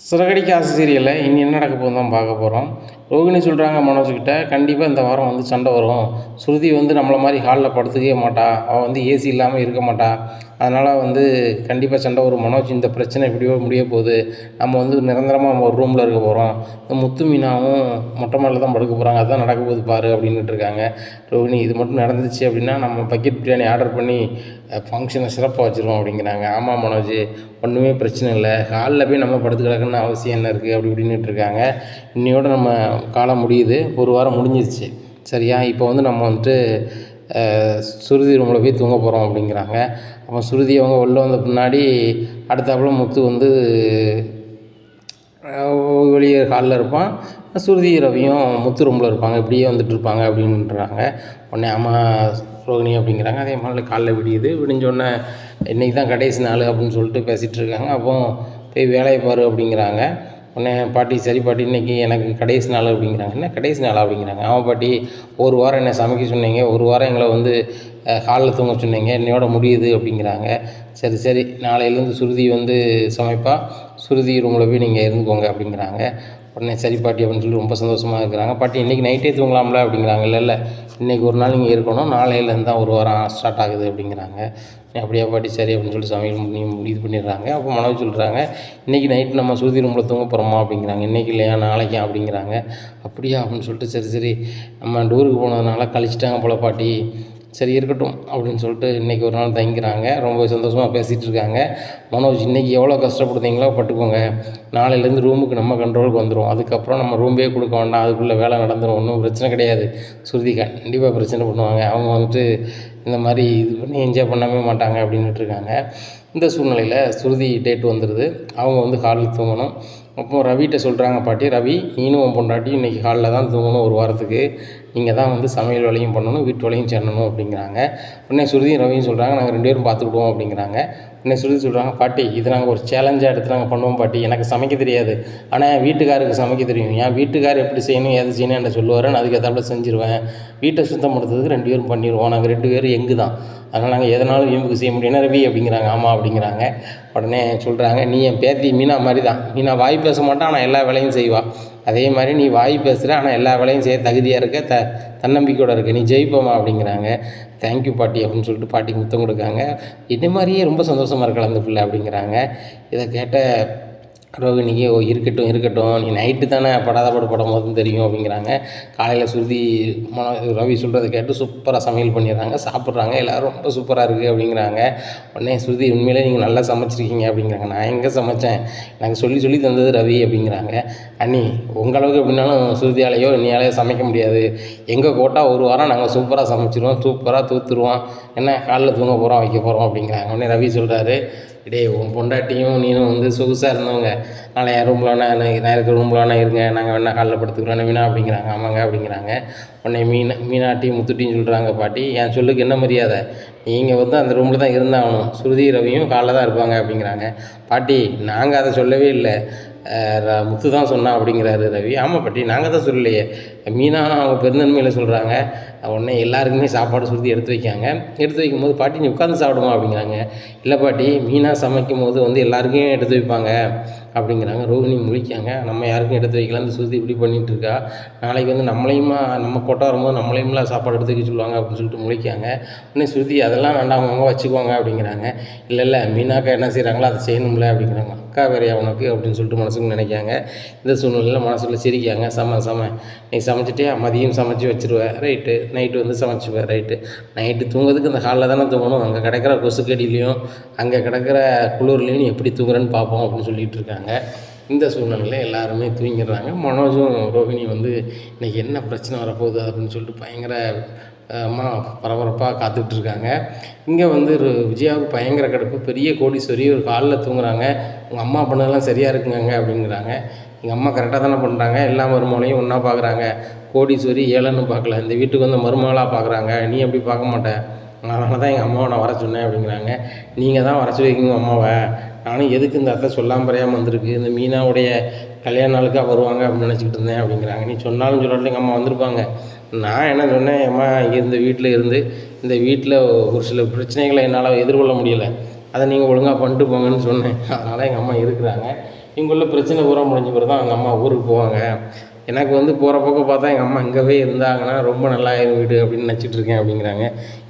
சிறகடிக்க ஆசை சீரியலில் இனி என்ன நடக்க போகுது தான் பார்க்க போகிறோம். ரோகிணி சொல்கிறாங்க மனோஜ்கிட்ட, கண்டிப்பாக இந்த வாரம் வந்து சண்டை வரும். ஸ்ருதி வந்து நம்மளை மாதிரி ஹாலில் படுத்துக்கவே மாட்டா, அவள் வந்து ஏசி இல்லாமல் இருக்க மாட்டா. அதனால் வந்து கண்டிப்பாக சண்டை வரும். மனோஜ், இந்த பிரச்சனை எப்படியோ முடிய போகுது. நம்ம வந்து நிரந்தரமாக நம்ம ஒரு ரூமில் இருக்க போகிறோம். இந்த முத்து மீனாவும் மொட்டை மாடியில் தான் படுக்க போகிறாங்க. அதுதான் நடக்க போகுது பாரு அப்படின்ட்டு இருக்காங்க. ரோகிணி, இது மட்டும் நடந்துச்சு அப்படின்னா நம்ம பக்கெட் பிரியாணி ஆர்டர் பண்ணி ஃபங்க்ஷனை சிறப்பாக வச்சுருவோம் அப்படிங்கிறாங்க. ஆமாம் மனோஜ், ஒன்றுமே பிரச்சனை இல்லை, ஹாலில் போய் நம்ம படுத்து கிடக்குன்னு அவசியம் என்ன இருக்குது அப்படி இப்படின்ட்டு இருக்காங்க. இன்னையோட நம்ம காலம் முடியுது, ஒரு வாரம் முடிஞ்சிருச்சு சரியா. இப்போ வந்து நம்ம வந்துட்டு சுருதி ரூமில் போய் தூங்க போகிறோம் அப்படிங்கிறாங்க. அப்போ சுருதி அவங்க உள்ளே வந்த பின்னாடி அடுத்தாப்புல முத்து வந்து வெளியே ஹாலில் இருப்பான். சுருதி ரவியும் முத்து ரூமில் இருப்பாங்க, இப்படியே வந்துட்டு இருப்பாங்க அப்படின்றாங்க. உடனே அம்மா ரோகிணி அப்படிங்கிறாங்க. அதே மாதிரி காலைல விடியுது. விடிஞ்சோடனே இன்றைக்கி தான் கடைசி நாள் அப்படின்னு சொல்லிட்டு பேசிகிட்டு இருக்காங்க. அப்போ போய் வேலையை பாரு அப்படிங்கிறாங்க. உடனே பாட்டி, சரி பாட்டி, இன்றைக்கி எனக்கு கடைசி நாள் அப்படிங்கிறாங்க. என்ன கடைசி நாளா அப்படிங்கிறாங்க. ஆமாம் பாட்டி, ஒரு வாரம் என்னை சமைக்க சொன்னீங்க, ஒரு வாரம் எங்களை வந்து ஹாலில் தூங்க சொன்னீங்க, என்னையோட முடியுது அப்படிங்கிறாங்க. சரி சரி, நாளையிலேருந்து சுருதி வந்து சமைப்பா, சுருதி ரூமில் போய் நீங்கள் இருந்துக்கோங்க அப்படிங்கிறாங்க. உடனே சரி பாட்டி அப்படின்னு சொல்லி ரொம்ப சந்தோஷமாக இருக்கிறாங்க. பாட்டி, இன்றைக்கி நைட்டே தூங்கலாம்ல அப்படிங்கிறாங்க. இல்லை இன்றைக்கி ஒரு நாள் நீங்கள் இருக்கணும், நாளையிலேருந்து தான் ஒரு வாரம் ஸ்டார்ட் ஆகுது அப்படிங்கிறாங்க. அப்படியா பாட்டி, சரி அப்படின்னு சொல்லிட்டு சமையல் பண்ணி இது பண்ணிடுறாங்க. அப்போ மனோஜ் சொல்கிறாங்க, இன்றைக்கி நைட்டு நம்ம சுருதி ரூமில் தூங்க போகிறோமா அப்படிங்கிறாங்க. இன்றைக்கி இல்லையா, நாளைக்கா அப்படிங்கிறாங்க. அப்படியா அப்படின்னு சொல்லிட்டு சரி சரி, நம்ம டூருக்கு போனதுனால கழிச்சிட்டாங்க போல பாட்டி, சரி இருக்கட்டும் அப்படின்னு சொல்லிட்டு இன்றைக்கி ஒரு நாள் தங்கிக்கிறாங்க. ரொம்ப சந்தோஷமாக பேசிகிட்டு இருக்காங்க. மனோஜ், இன்றைக்கி எவ்வளோ கஷ்டப்படுத்தீங்களோ பட்டுக்கோங்க, நாளையிலேருந்து ரூமுக்கு நம்ம கண்ட்ரோலுக்கு வந்துடும். அதுக்கப்புறம் நம்ம ரூம்பே கொடுக்க வேண்டாம், அதுக்குள்ளே வேலை நடந்துடும், ஒன்றும் பிரச்சனை கிடையாது. சுருதி கண்டிப்பாக பிரச்சனை பண்ணுவாங்க, அவங்க வந்துட்டு இந்த மாதிரி இது பண்ணி என்ஜாய் பண்ணவே மாட்டாங்க அப்படின்ட்டு இருக்காங்க. இந்த சூழ்நிலையில் சுருதி டேட் வந்துடுது. அவங்க வந்து ஹாலில் தூங்கணும். அப்போது ரவிகிட்ட சொல்கிறாங்க, பாட்டி ரவி, நீனும் உன் பொண்டாட்டி இன்றைக்கி ஹாலில் தான் தூங்கணும் ஒரு வாரத்துக்கு, நீங்கள் தான் வந்து சமையல் வேலையும் பண்ணணும், வீட்டு வேலையும் செய்யணும் அப்படிங்கிறாங்க. உடனே சுருதியும் ரவியும் சொல்கிறாங்க, நாங்கள் 2 பேரும் பார்த்துக்கிடுவோம் அப்படிங்கிறாங்க. உடனே சுருதி சொல்கிறாங்க, பாட்டி இது நாங்கள் ஒரு சேலஞ்சாக எடுத்து நாங்கள் பண்ணுவோம் பாட்டி, எனக்கு சமைக்க தெரியாது, ஆனால் என் வீட்டுக்காருக்கு சமைக்க தெரியும். என் வீட்டுக்கார் எப்படி செய்யணும் எது செய்யணும் என்ன சொல்லுவார், நான் அதுக்கு ஏற்றாப்புல செஞ்சுருவேன். வீட்டை சுத்தம் படுத்துறதுக்கு 2 பேரும் பண்ணிடுவோம், நாங்கள் 2 பேரும் எங்கு தான், அதனால் நாங்கள் எதனாலும் வீம்புக்கு செய்ய முடியும்னா ரவி அப்படிங்கிறாங்க. ஆமாம் அப்படிங்கிறாங்க. உடனே சொல்கிறாங்க, நீ என் பேத்தி மீனா மாதிரி தான், மீனா வாய் பேச மாட்டான் ஆனால் எல்லா வேலையும் செய்வாள், அதே மாதிரி நீ வாய் பேசுகிற ஆனால் எல்லா வேலையும் செய்ய தகுதியாக இருக்க, தன்னம்பிக்கையோடு இருக்க, நீ ஜெயிப்போமா அப்படிங்கிறாங்க. தேங்க்யூ பாட்டி அப்படின்னு சொல்லிட்டு பாட்டிக்கு முத்தம் கொடுக்காங்க. இதே மாதிரியே ரொம்ப சந்தோஷமாக இருக்கலாம் அந்த பிள்ளை அப்படிங்கிறாங்க. இதை கேட்ட ரோகிணிக்கு, ஓ இருக்கட்டும், நீ நைட்டு தானே படாத படம் போதும் தெரியும் அப்படிங்கிறாங்க. காலையில் சுருதி ரவி சொல்கிறத கேட்டு சூப்பராக சமையல் பண்ணிடுறாங்க, சாப்பிட்றாங்க, எல்லோரும் ரொம்ப சூப்பராக இருக்குது அப்படிங்கிறாங்க. உடனே சுருதி, உண்மையிலே நீங்கள் நல்லா சமைச்சிருக்கீங்க அப்படிங்கிறாங்க. நான் எங்கே சமைச்சேன், எனக்கு சொல்லி தந்தது ரவி அப்படிங்கிறாங்க. அண்ணி, உங்களவுக்கு எப்படின்னாலும் சுருதியாலேயோ என்னையாலேயோ சமைக்க முடியாது, எங்கள் கோட்டா ஒரு வாரம் நாங்கள் சூப்பராக சமைச்சிருவோம், சூப்பராக தூத்துருவோம், என்ன காலைல தூங்க போகிறோம் வைக்க போகிறோம் அப்படிங்கிறாங்க. உடனே ரவி சொல்கிறாரு, டே உன் பொண்டாட்டியும் நீனும் வந்து சொகுசாக இருந்தவங்க, நாளை என் ரூமில் வேணா நான் இருக்கிற ரூமில் வேணா இருங்க, நாங்கள் வேணா காலைல படுத்துக்கிறோம் வீணா அப்படிங்கிறாங்க. ஆமாங்க அப்படிங்கிறாங்க. உடனே மீனாட்டியும் முத்துட்டியும் சொல்கிறாங்க, பாட்டி என் சொல்லுக்கு என்ன மரியாதை, நீங்கள் வந்து அந்த ரூமில் தான் இருந்தாகணும், சுருதி ரவியும் காலைல தான் இருப்பாங்க அப்படிங்கிறாங்க. பாட்டி நாங்கள் அதை சொல்லவே இல்லை, முத்து தான் சொன்னான் அப்படிங்கிறாரு ரவி. ஆமாம் பாட்டி, நாங்கள் தான் சொல்லலையே, மீனா அவங்க பெருந்தன்மையில் சொல்கிறாங்க. உடனே எல்லாருக்குமே சாப்பாடு சுருதி எடுத்து வைக்கும்போது, பாட்டி நீ உட்காந்து சாப்பிடுமா அப்படிங்கிறாங்க. இல்லை பாட்டி, மீனா சமைக்கும் போது வந்து எல்லாருக்கும் எடுத்து வைப்பாங்க அப்படிங்கிறாங்க. ரோகிணி முழிக்காங்க, நம்ம யாருக்கும் எடுத்து வைக்கலாம், இந்த சுருதி இப்படி பண்ணிகிட்டு இருக்கா, நாளைக்கு வந்து நம்ம கொட்டை வரும்போது நம்மளையும்லாம் சாப்பாடு எடுத்து வைக்க சொல்லுவாங்க அப்படின்னு சொல்லிட்டு முழிக்காங்க. உடனே சுருதி, அதெல்லாம் வேண்டாம், அவங்க வச்சுக்குவாங்க அப்படிங்கிறாங்க. இல்லை மீனாக்கா என்ன செய்கிறாங்களோ அதை செய்யணும்ல அப்படிங்கிறாங்க. அக்கா வேறையா உனக்கு அப்படின்னு சொல்லிட்டு மனசுக்கு நினைக்காங்க. இந்த சூழ்நிலையில் மனசுக்குள்ள சிரிக்காங்க. செம நீ சமைச்சிட்டே மதியம் சமைச்சி வச்சுருவேன், ரைட்டு, நைட்டு வந்து சமைச்சிப்பேன், ரைட்டு, நைட்டு தூங்குறதுக்கு இந்த ஹாலில் தானே தூங்கணும், அங்கே கிடக்கிற கொசுக்கடியிலையும் அங்கே கிடக்கிற குளிர்லையும் நீ எப்படி தூங்குறேன்னு பார்ப்போம் அப்படின்னு சொல்லிகிட்டு இருக்காங்க. இந்த சூழ்நிலையில் எல்லாருமே தூங்கிடுறாங்க. மனோஜும் ரோஹிணி வந்து இன்றைக்கி என்ன பிரச்சனை வரப்போகுது அப்படின்னு சொல்லிட்டு பயங்கர பரபரப்பாக காத்துட்ருக்காங்க. இங்கே வந்து விஜயாவுக்கு பயங்கர கடுப்பு, பெரிய கோடீஸ்வரி ஒரு காலில் தூங்குறாங்க, உங்கள் அம்மா பண்ணதெல்லாம் சரியாக இருக்குங்க அப்படிங்கிறாங்க. எங்கள் அம்மா கரெக்டாக தானே பண்ணுறாங்க, எல்லா மருமகளையும் ஒன்றா பார்க்குறாங்க, கோடீஸ்வரி ஏழைன்னு பார்க்கல, இந்த வீட்டுக்கு வந்து மருமகளாக பார்க்குறாங்க, நீ அப்படி பார்க்க மாட்டேன், அதனால தான் எங்கள் அம்மாவை நான் வர சொன்னேன் அப்படிங்கிறாங்க. நீங்கள் தான் வர சொல்லியிருக்கீங்க அம்மாவை, நானும் எதுக்கு இந்த அத்தை சொல்லாமல் பறையாமல் வந்திருக்கு, இந்த மீனாவுடைய கல்யாண நாளுக்காக வருவாங்க அப்படின்னு நினச்சிக்கிட்டு இருந்தேன் அப்படிங்கிறாங்க. நீ சொன்னாலும் சொல்லாட்டி எங்கள் அம்மா வந்திருப்பாங்க, நான் என்ன சொன்னேன், அம்மா இந்த வீட்டில் இருந்து இந்த வீட்டில் ஒரு சில பிரச்சனைகளை என்னால் எதிர்கொள்ள முடியலை, அதை நீங்கள் ஒழுங்காக பண்ணிட்டு போங்கன்னு சொன்னேன், அதனால் எங்கள் அம்மா இருக்கிறாங்க, இங்குள்ள பிரச்சனை பூரா முடிஞ்ச பிறகு தான் எங்கள் அம்மா ஊருக்கு போவாங்க. எனக்கு வந்து போகிற பக்கம் பார்த்தா எங்கள் அம்மா இங்கேவே இருந்தாங்கன்னா ரொம்ப நல்லா வீடு அப்படின்னு நினச்சிட்ருக்கேன் அப்படிங்கிறாங்க.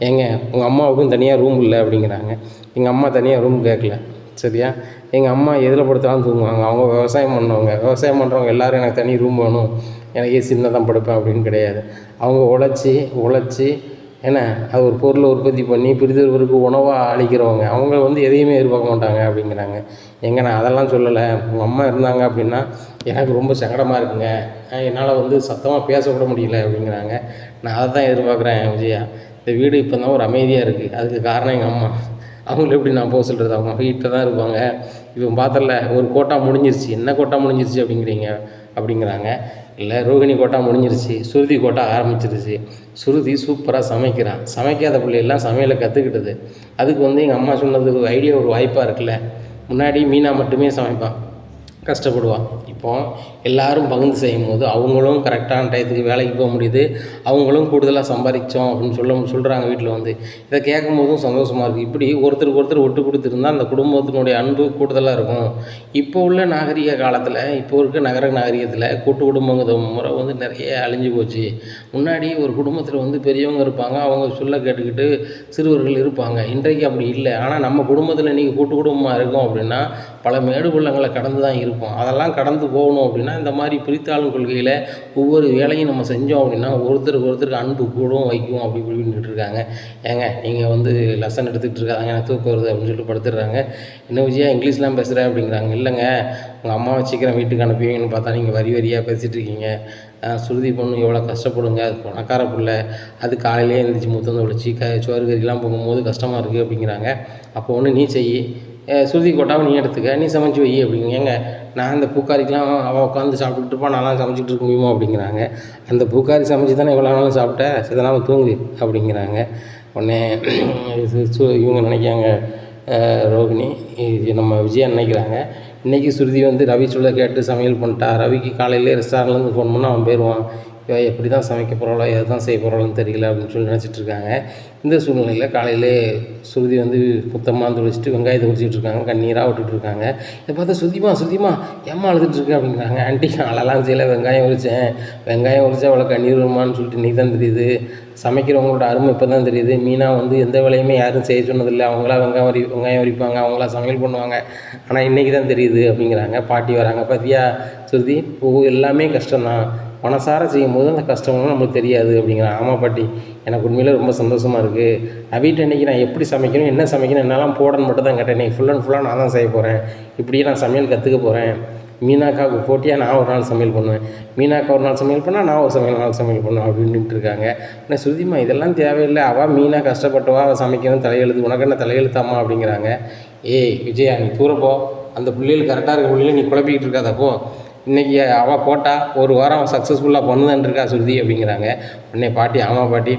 ஏங்க உங்கள் அம்மாவுக்கும் தனியாக ரூம் இல்லை அப்படிங்கிறாங்க. எங்கள் அம்மா தனியாக ரூம் கேட்கல சரியா. எங்கள் அம்மா எதில் படுத்தாலும் தூங்குவாங்க. அவங்க விவசாயம் பண்ணுறவங்க எல்லோரும் எனக்கு தனி ரூம் வேணும், எனக்கு ஏசியில் தான் படுப்பேன் அப்படின்னு கிடையாது. அவங்க உழைச்சி ஏன்னா அது ஒரு பொருளை உற்பத்தி பண்ணி பிரிதொருவருக்கு உணவாக அளிக்கிறவங்க. அவங்க வந்து எதையுமே எதிர்பார்க்க மாட்டாங்க அப்படிங்கிறாங்க. ஏங்க நான் அதெல்லாம் சொல்லலை. உங்கள் அம்மா இருந்தாங்க அப்படின்னா எனக்கு ரொம்ப சங்கடமாக இருக்குங்க, என்னால் வந்து சத்தமாக பேசக்கூட முடியல அப்படிங்கிறாங்க. நான் அதை தான் எதிர்பார்க்குறேன் விஜயா. இந்த வீடு இப்போ தான் ஒரு அமைதியாக இருக்குது, அதுக்கு காரணம் எங்கள் அம்மா. அவங்கள எப்படி நான் போக சொல்கிறது? அவங்க வீட்டில் தான் இருப்பாங்க. இப்போ பார்த்தல ஒரு கோட்டா முடிஞ்சிருச்சு. என்ன கோட்டா முடிஞ்சிருச்சு அப்படிங்கிறாங்க. இல்லை ரோகிணி கோட்டா முடிஞ்சிருச்சு, சுருதி கோட்டா ஆரம்பிச்சிருச்சு. சுருதி சூப்பராக சமைக்கிறான். சமைக்காத பிள்ளையெல்லாம் சமையலை கற்றுக்கிட்டது. அதுக்கு வந்து எங்கள் அம்மா சொன்னது ஐடியா ஒரு வாய்ப்பாக இருக்குல்ல. முன்னாடி மீனா மட்டுமே சமைப்பான், கஷ்டப்படுவான். இப்போ எல்லோரும் பகிர்ந்து செய்யும்போது அவங்களும் கரெக்டான டயத்துக்கு வேலைக்கு போக முடியுது, அவங்களும் கூடுதலாக சம்பாதிச்சோம் அப்படின்னு சொல்கிறாங்க வீட்டில் வந்து. இதை கேட்கும்போதும் சந்தோஷமாக இருக்குது. இப்படி ஒருத்தருக்கு ஒருத்தர் விட்டு கொடுத்துருந்தா அந்த குடும்பத்தினுடைய அன்பு கூடுதலாக இருக்கும். இப்போ உள்ள நாகரிக காலத்தில், இப்போ இருக்க நகர நாகரிகத்தில் கூட்டு குடும்பங்கிற முறை வந்து நிறைய அழிஞ்சு போச்சு. முன்னாடி ஒரு குடும்பத்தில் வந்து பெரியவங்க இருப்பாங்க, அவங்க சொல்ல கேட்டுக்கிட்டு சிறுவர்கள் இருப்பாங்க. இன்றைக்கு அப்படி இல்லை. ஆனால் நம்ம குடும்பத்தில் இன்றைக்கி கூட்டு குடும்பமாக இருக்கோம் அப்படின்னா பல மேடு பள்ளங்களை கடந்து தான் இருப்போம். அதெல்லாம் கடந்து போகணும் அப்படின்னா இந்த மாதிரி பிரித்தாளும் கொள்கையில் ஒவ்வொரு வேலையும் நம்ம செஞ்சோம் அப்படின்னா ஒருத்தருக்கு ஒருத்தருக்கு அன்பு கூடும் வைக்கும் அப்படி இப்படின்ட்டு இருக்காங்க. ஏங்க நீங்கள் வந்து லெசன் எடுத்துக்கிட்டு இருக்காங்க, எனக்கு தூக்கம் வருது அப்படின்னு சொல்லிட்டு படுத்துடுறாங்க. இன்னும் விஜயா இங்கிலீஷ்லாம் பேசுகிறேன் அப்படிங்கிறாங்க. இல்லைங்க உங்கள் அம்மாவை சீக்கிரம் வீட்டுக்கு அனுப்புவீங்கன்னு பார்த்தா நீங்கள் வரியாக பேசிகிட்டு இருக்கீங்க. சுருதி பொண்ணு எவ்வளோ கஷ்டப்படுங்க, அது பணக்கார பிள்ளை, அது காலையிலே எழுந்திரிச்சி முத்தம் தொளிச்சு சோறு கறிலாம் போகும்போது கஷ்டமாக இருக்குது அப்படிங்கிறாங்க. அப்போ ஒன்று நீ செய், சுருதி கொட்டாவை நீ எடுத்துக்க, நீ சமைச்சு வை அப்படிங்க. ஏங்க நான் அந்த பூக்காரிக்கெலாம் அவள் உட்காந்து சாப்பிட்டுக்கிட்டு இருப்பான், நான்லாம் சமைச்சிட்டு இருக்க முடியுமோ அப்படிங்கிறாங்க. அந்த பூக்காரி சமைச்சு தானே இவ்வளோ நாளும் சாப்பிட்டேன், இதெல்லாம் தூங்கு அப்படிங்கிறாங்க. உடனே இவங்க நினைக்காங்க, ரோகிணி நம்ம விஜயா நினைக்கிறாங்க, இன்றைக்கி சுருதி வந்து ரவி சொல்ல கேட்டு சமையல் பண்ணிட்டா. ரவிக்கு காலையிலே ரெஸ்டாரண்ட்லேருந்து ஃபோன் பண்ணால் அவன் போயிடுவான். எப்படி தான் சமைக்க போகிறாளோ எதை தான் செய்ய போகிறாளோன்னு தெரியல அப்படின்னு சொல்லி நினச்சிட்ருக்காங்க. இந்த சூழ்நிலையில் காலையிலே சுருதி வந்து புத்தமாக துளிச்சிட்டு வெங்காயத்தை உரிச்சிட்ருக்காங்க, கண்ணீராக விட்டுட்ருக்காங்க. இதை பார்த்தா சுத்திமா ஏம்மா அழுதுட்டுருக்கு அப்படிங்கிறாங்க. ஆண்டி அழலாம் செய்யலை, வெங்காயம் உரித்தா அவ்வளோ கண்ணீர் வருமானு சொல்லிட்டு இன்றைக்கி தான் தெரியுது. சமைக்கிறவங்களோட அருமை இப்போ தான் தெரியுது. மீனா வந்து எந்த வேலையுமே யாரும் செய்ய சொன்னதில்லை, அவங்களா வெங்காயம் உரிப்பாங்க, அவங்களா சமையல் பண்ணுவாங்க. ஆனால் இன்றைக்கி தான் தெரியுது அப்படிங்கிறாங்க. பாட்டி வராங்க, பார்த்தியா சுருதி எல்லாமே கஷ்டம்தான், மனசார செய்யும் போது அந்த கஷ்டம்லாம் நம்மளுக்கு தெரியாது அப்படிங்கிறாங்க. ஆமாம் பாட்டி, எனக்கு உண்மையிலே ரொம்ப சந்தோஷமாக இருக்குது. வீட்டை இன்றைக்கி நான் எப்படி சமைக்கணும், என்ன சமைக்கணும், என்னெல்லாம் போடணும்னு மட்டும் தான் கேட்டேன். இன்றைக்கி ஃபுல் அண்ட் ஃபுல்லாக நான் தான் செய்ய போகிறேன். இப்படியே நான் சமையல் கற்றுக்க போகிறேன். மீனாக்காவுக்கு போட்டியாக நான் ஒரு நாள் சமையல் பண்ணுவேன், மீனாக்கா ஒரு நாள் சமையல் பண்ணால் நான் ஒரு நாள் சமையல் பண்ணுவேன் அப்படின்ட்டு இருக்காங்க. ஆனால் சுருதிமா இதெல்லாம் தேவையில்லை, அவள் மீனாக கஷ்டப்பட்டவா, அவள் சமைக்கணும் தலையெழுத்து, உனக்கு என்ன தலையெழுத்தாமா அப்படிங்கிறாங்க. ஏய் விஜயா நீ தூரப்போ, அந்த பிள்ளைகள் கரெக்டாக இருக்க பிள்ளைகள் நீ குழப்பிக்கிட்டு இருக்காதப்போ. இன்றைக்கி அவள் போட்டா ஒரு வாரம் அவள் சக்ஸஸ்ஃபுல்லாக பண்ணுதான்னு இருக்கா சுருதி அப்படிங்கிறாங்க. உடனே பாட்டி ஆமாம் பாட்டி